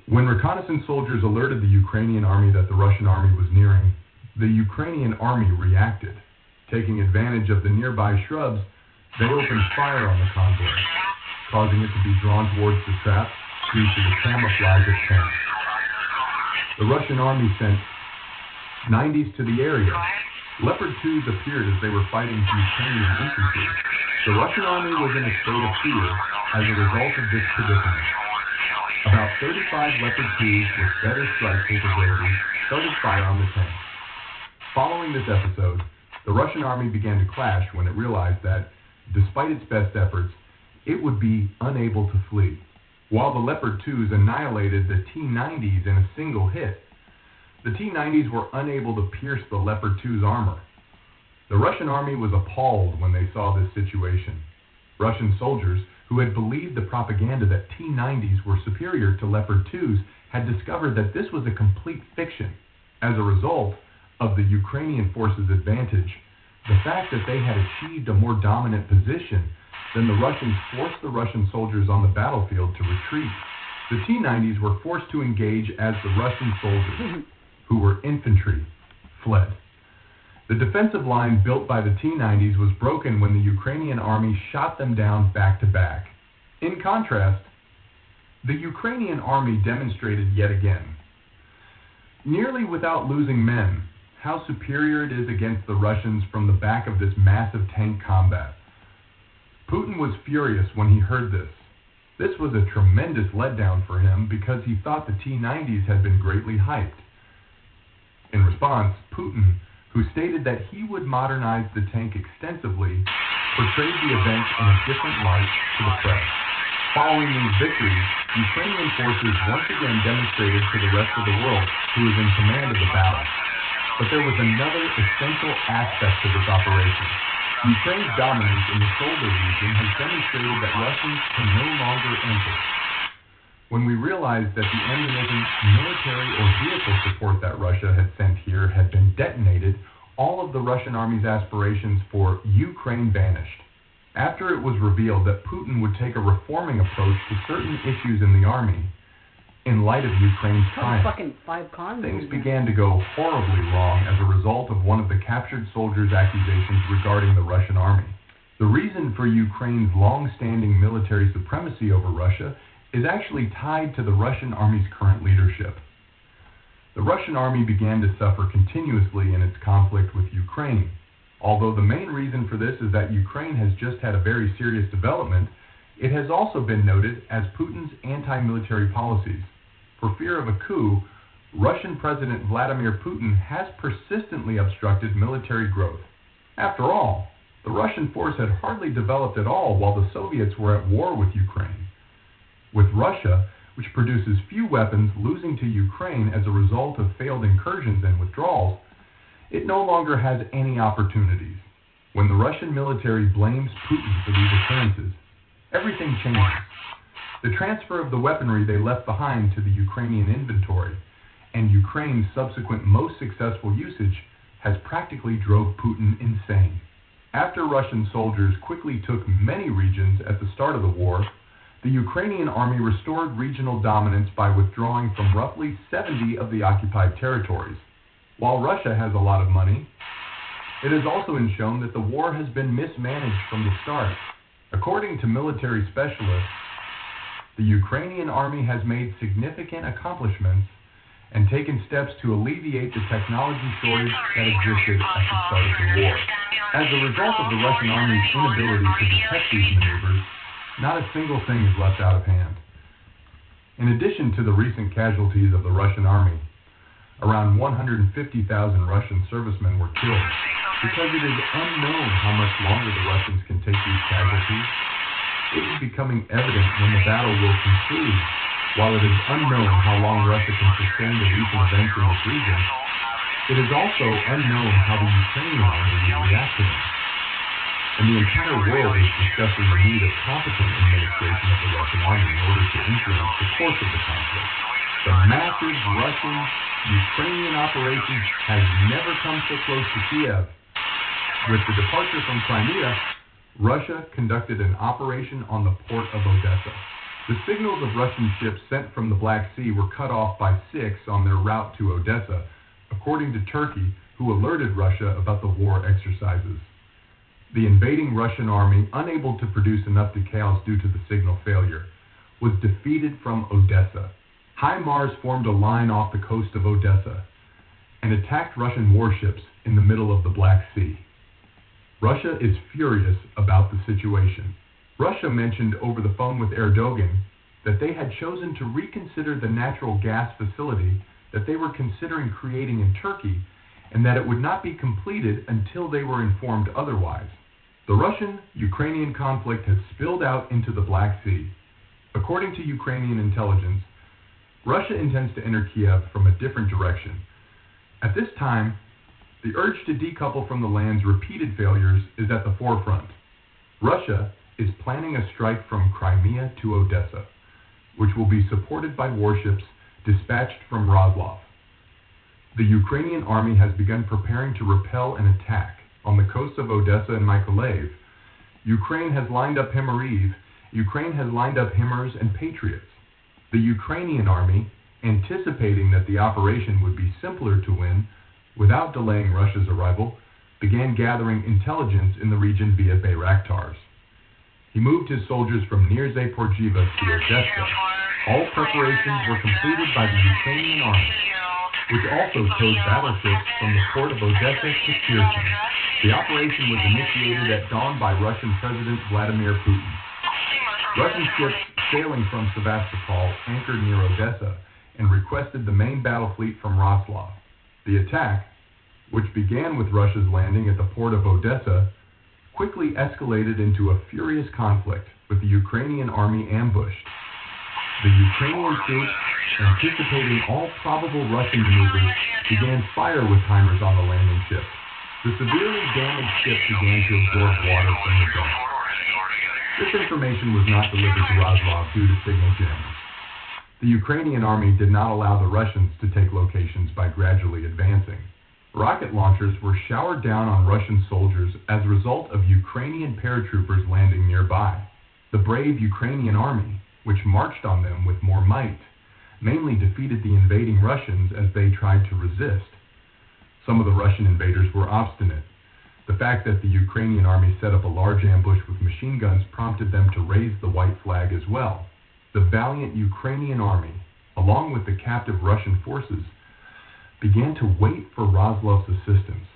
when reconnaissance soldiers alerted the Ukrainian army that the Russian army was nearing, the Ukrainian army reacted. Taking advantage of the nearby shrubs, they opened fire on the convoy, causing it to be drawn towards the trap due to the camouflage of tanks. The Russian army sent 90s to the area. Leopard 2s appeared as they were fighting Ukrainian infantry. The Russian army was in a state of fear as a result of this predicament. About 35 Leopard 2s with better strike capabilities started fire on the tanks. Following this episode, the Russian army began to clash when it realized that, despite its best efforts, it would be unable to flee. While the Leopard 2s annihilated the T-90s in a single hit, the T-90s were unable to pierce the Leopard 2's armor. The Russian army was appalled when they saw this situation. Russian soldiers, who had believed the propaganda that T-90s were superior to Leopard 2s, had discovered that this was a complete fiction. As a result of the Ukrainian forces' advantage, the fact that they had achieved a more dominant position than the Russians forced the Russian soldiers on the battlefield to retreat. The T-90s were forced to engage as the Russian soldiers, who were infantry, fled. The defensive line built by the T-90s was broken when the Ukrainian army shot them down back to back. In contrast, the Ukrainian army demonstrated yet again, nearly without losing men, how superior it is against the Russians from the back of this massive tank combat. Putin was furious when he heard this. This was a tremendous letdown for him because he thought the T-90s had been greatly hyped. In response, Putin, who stated that he would modernize the tank extensively, portrayed the event in a different light to the press. Following these victories, Ukrainian forces once again demonstrated to the rest of the world who was in command of the battle. But there was another essential aspect to this operation. Ukraine's dominance in the Solda region has demonstrated that Russians can no longer enter. When we realized that the ammunition, military, or vehicle support that Russia had sent here had been detonated, all of the Russian army's aspirations for Ukraine vanished. After it was revealed that Putin would take a reforming approach to certain issues in the army, in light of Ukraine's triumph, things began to go horribly wrong as a result of one of the captured soldiers' accusations regarding the Russian army. The reason for Ukraine's long-standing military supremacy over Russia is actually tied to the Russian army's current leadership. The Russian army began to suffer continuously in its conflict with Ukraine. Although the main reason for this is that Ukraine has just had a very serious development, it has also been noted as Putin's anti-military policies. For fear of a coup, Russian President Vladimir Putin has persistently obstructed military growth. After all, the Russian force had hardly developed at all while the Soviets were at war with Ukraine. With Russia, which produces few weapons, losing to Ukraine as a result of failed incursions and withdrawals, it no longer has any opportunities. When the Russian military blames Putin for these occurrences, everything changes. The transfer of the weaponry they left behind to the Ukrainian inventory and Ukraine's subsequent most successful usage has practically drove Putin insane. After Russian soldiers quickly took many regions at the start of the war, the Ukrainian army restored regional dominance by withdrawing from roughly 70 of the occupied territories. While Russia has a lot of money, it has also been shown that the war has been mismanaged from the start. According to military specialists, the Ukrainian army has made significant accomplishments and taken steps to alleviate the technology shortage that existed at the start of the war. As a result of the Russian army's inability to detect these maneuvers, not a single thing is left out of hand. In addition to the recent casualties of the Russian army, around 150,000 Russian servicemen were killed. Because it is unknown how much longer the Russians can take these casualties, it is becoming evident when the battle will conclude. While it is unknown how long Russia can sustain the recent events in this region, it is also unknown how the Ukrainian army will react to them. And the entire world is discussing the need of competent administration of the Russian army in order to influence the course of the conflict. The massive Russian-Ukrainian operation has never come so close to Kiev. With the departure from Crimea, Russia conducted an operation on the port of Odessa. The signals of Russian ships sent from the Black Sea were cut off by 6 on their route to Odessa, according to Turkey, who alerted Russia about the war exercises. The invading Russian army, unable to produce enough decals due to the signal failure, was defeated from Odessa. HIMARS formed a line off the coast of Odessa and attacked Russian warships in the middle of the Black Sea. Russia is furious about the situation. Russia mentioned over the phone with Erdogan that they had chosen to reconsider the natural gas facility that they were considering creating in Turkey, and that it would not be completed until they were informed otherwise. The Russian-Ukrainian conflict has spilled out into the Black Sea. According to Ukrainian intelligence, Russia intends to enter Kiev from a different direction. At this time, the urge to decouple from the land's repeated failures is at the forefront. Russia is planning a strike from Crimea to Odessa, which will be supported by warships dispatched from Roslav. The Ukrainian army has begun preparing to repel an attack on the coasts of Odessa and Mykolaiv. Ukraine has lined up HIMARS and Patriots. The Ukrainian army, anticipating that the operation would be simpler to win without delaying Russia's arrival, began gathering intelligence in the region via Bayraktars. He moved his soldiers from near Zaporozhye to Odessa. All preparations were completed by the Ukrainian army, which also towed battleships from the port of Odessa to Kherson. The operation was initiated at dawn by Russian President Vladimir Putin. Russian ships sailing from Sevastopol anchored near Odessa and requested the main battle fleet from Roslav. The attack, which began with Russia's landing at the port of Odessa, quickly escalated into a furious conflict with the Ukrainian army ambushed. The Ukrainian troops, anticipating all probable Russian maneuvers, began fire with timers on the landing ship. The severely damaged ship began to absorb water from the deck. This information was not delivered to Roslav due to signal jamming. The Ukrainian army did not allow the Russians to take locations by gradually advancing. Rocket launchers were showered down on Russian soldiers as a result of Ukrainian paratroopers landing nearby. The brave Ukrainian army, which marched on them with more might, mainly defeated the invading Russians as they tried to resist. Some of the Russian invaders were obstinate. The fact that the Ukrainian army set up a large ambush with machine guns prompted them to raise the white flag as well. The valiant Ukrainian army, along with the captive Russian forces, began to wait for Roslav's assistance.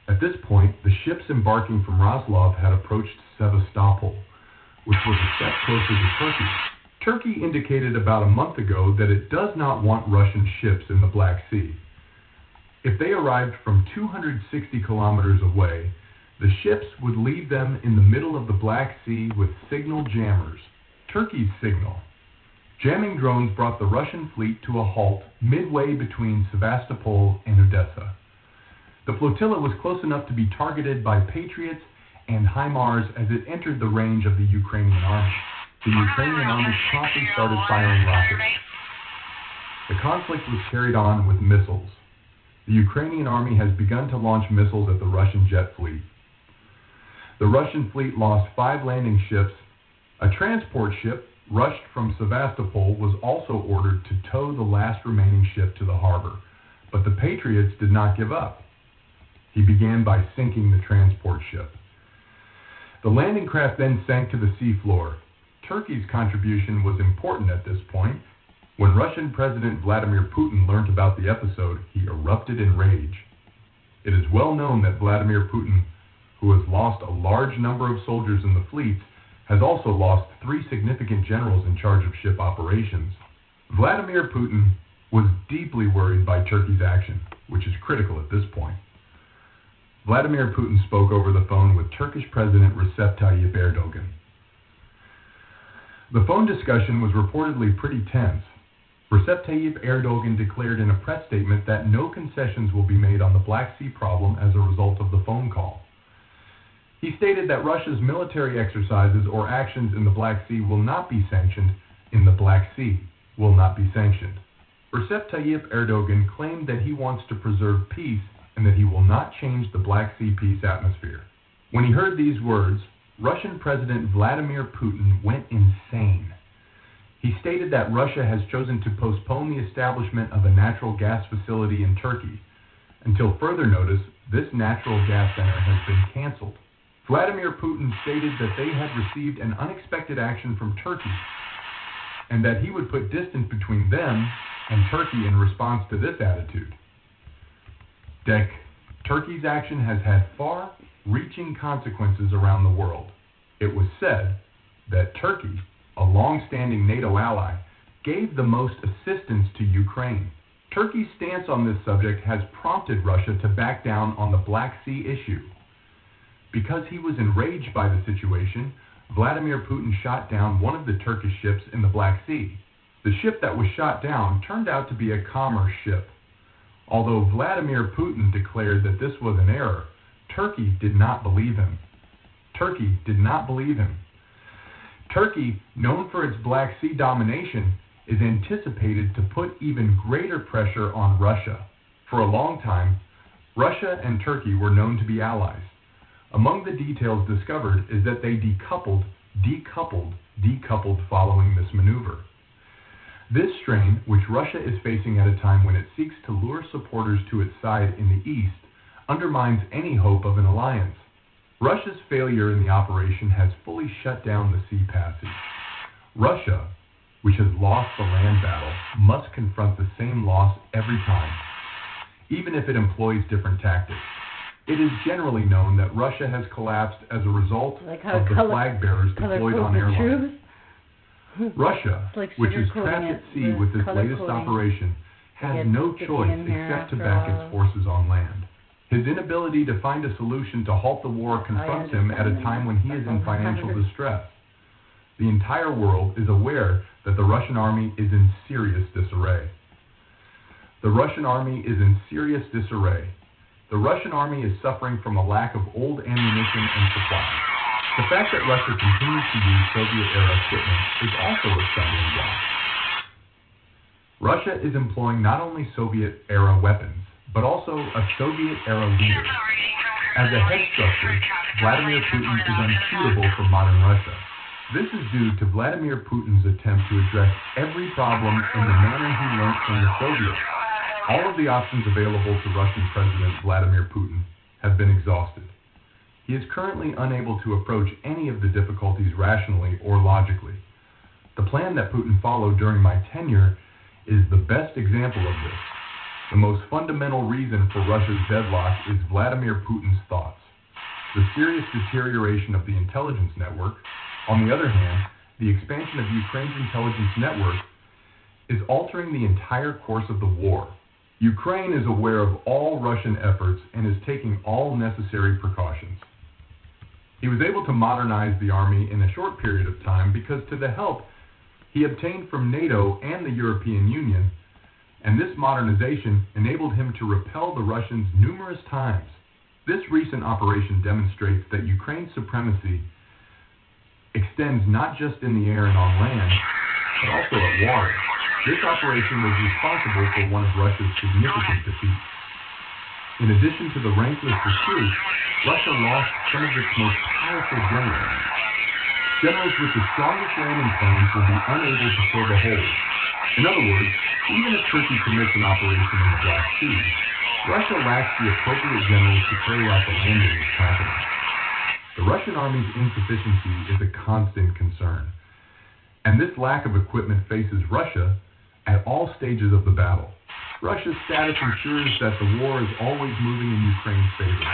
At this point, the ships embarking from Roslav had approached Sevastopol, which was a step closer to Turkey. Turkey indicated about a month ago that it does not want Russian ships in the Black Sea. If they arrived from 260 kilometers away, the ships would leave them in the middle of the Black Sea with signal jammers, Turkey's signal. Jamming drones brought the Russian fleet to a halt midway between Sevastopol and Odessa. The flotilla was close enough to be targeted by Patriots and HIMARS as it entered the range of the Ukrainian army. The Ukrainian army promptly started firing rockets. The conflict was carried on with missiles. The Ukrainian army has begun to launch missiles at the Russian jet fleet. The Russian fleet lost 5 landing ships. A transport ship rushed from Sevastopol was also ordered to tow the last remaining ship to the harbor, but the Patriots did not give up. He began by sinking the transport ship. The landing craft then sank to the seafloor. Turkey's contribution was important at this point. When Russian President Vladimir Putin learned about the episode, he erupted in rage. It is well known that Vladimir Putin, who has lost a large number of soldiers in the fleets, has also lost 3 significant generals in charge of ship operations. Vladimir Putin was deeply worried by Turkey's action, which is critical at this point. Vladimir Putin spoke over the phone with Turkish President Recep Tayyip Erdogan. The phone discussion was reportedly pretty tense. Recep Tayyip Erdogan declared in a press statement that no concessions will be made on the Black Sea problem as a result of the phone call. He stated that Russia's military exercises or actions in the Black Sea will not be sanctioned. Recep Tayyip Erdogan claimed that he wants to preserve peace and that he will not change the Black Sea peace atmosphere. When he heard these words, Russian President Vladimir Putin went insane. He stated that Russia has chosen to postpone the establishment of a natural gas facility in Turkey. Until further notice, this natural gas center has been canceled. Vladimir Putin stated that they had received an unexpected action from Turkey, and that he would put distance between them and Turkey in response to this attitude. Turkey's action has had far-reaching consequences around the world. It was said that Turkey, a long-standing NATO ally, gave the most assistance to Ukraine. Turkey's stance on this subject has prompted Russia to back down on the Black Sea issue. Because he was enraged by the situation, Vladimir Putin shot down one of the Turkish ships in the Black Sea. The ship that was shot down turned out to be a commerce ship. Although Vladimir Putin declared that this was an error, Turkey did not believe him. Turkey, known for its Black Sea domination, is anticipated to put even greater pressure on Russia. For a long time, Russia and Turkey were known to be allies. Among the details discovered is that they decoupled following this maneuver. This strain, which Russia is facing at a time when it seeks to lure supporters to its side in the east, undermines any hope of an alliance. Russia's failure in the operation has fully shut down the sea passage. Russia, which has lost the land battle, must confront the same loss every time, even if it employs different tactics. It is generally known that Russia has collapsed as a result of the flag bearers deployed on airlines. Russia, which is trapped at sea with its latest operation, has no choice except to back its forces on land. His inability to find a solution to halt the war confronts him at a time when he is in financial distress. The entire world is aware that the Russian army is in serious disarray. The Russian army is suffering from a lack of old ammunition and supplies. The fact that Russia continues to use Soviet-era equipment is also a stumbling block. Russia is employing not only Soviet-era weapons, but also a Soviet-era leader. As a head structure, Vladimir Putin is unsuitable for modern Russia. This is due to Vladimir Putin's attempt to address every problem in the manner he learned from the Soviets. All of the options available to Russian President Vladimir Putin have been exhausted. He is currently unable to approach any of the difficulties rationally or logically. The plan that Putin followed during my tenure is the best example of this. The most fundamental reason for Russia's deadlock is Vladimir Putin's thoughts. The serious deterioration of the intelligence network, on the other hand, the expansion of Ukraine's intelligence network is altering the entire course of the war. Ukraine is aware of all Russian efforts and is taking all necessary precautions. He was able to modernize the army in a short period of time because to the help he obtained from NATO and the European Union, and this modernization enabled him to repel the Russians numerous times. This recent operation demonstrates that Ukraine's supremacy extends not just in the air and on land, but also at water. This operation was responsible for one of Russia's significant defeats. In addition to the rankless recruits, Russia lost some of its most powerful generals. Generals with the strongest landing planes will be unable to fill the holes. In other words, even if Turkey commits an operation in the Black Sea, Russia lacks the appropriate generals to carry out the landing with confidence. The Russian army's insufficiency is a constant concern, and this lack of equipment faces Russia at all stages of the battle. Russia's status ensures that the war is always moving in Ukraine's favor.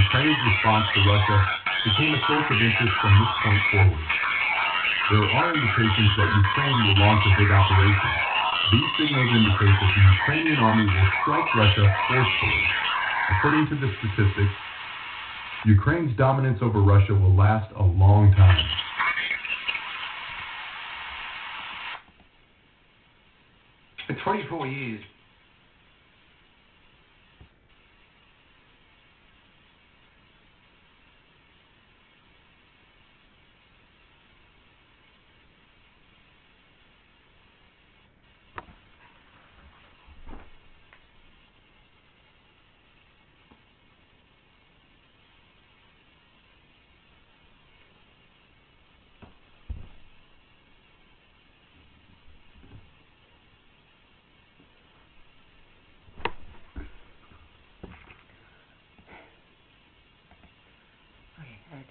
Ukraine's response to Russia became a source of interest from this point forward. There are indications that Ukraine will launch a big operation. These signals indicate that the Ukrainian army will strike Russia forcefully. According to the statistics, Ukraine's dominance over Russia will last a long time. For 24 years,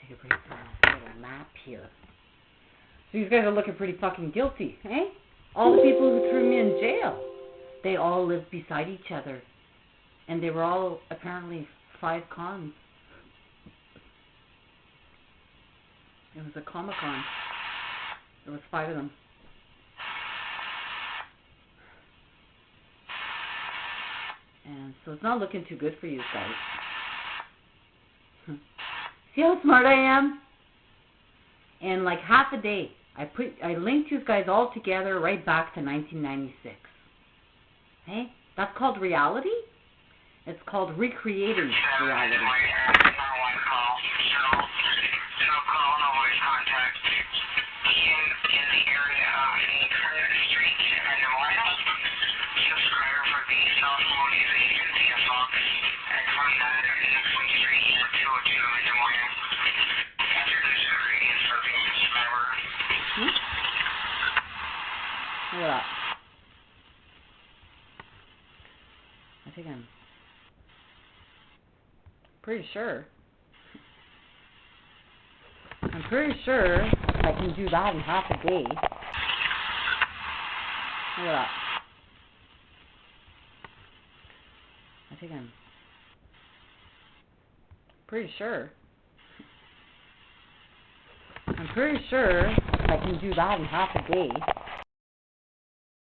Take a break from this little map here. So you guys are looking pretty fucking guilty, eh? All the people who threw me in jail, they all lived beside each other. And they were all apparently 5 cons. It was a Comic-Con. There was 5 of them. And so it's not looking too good for you guys. See how smart I am? In like half a day, I linked you guys all together right back to 1996. Hey, that's called reality? It's called recreating reality. Look at that. I think I'm pretty sure. I'm pretty sure I can do that in half a day. Look at that. I think I'm pretty sure. I'm pretty sure I can do that in half a day.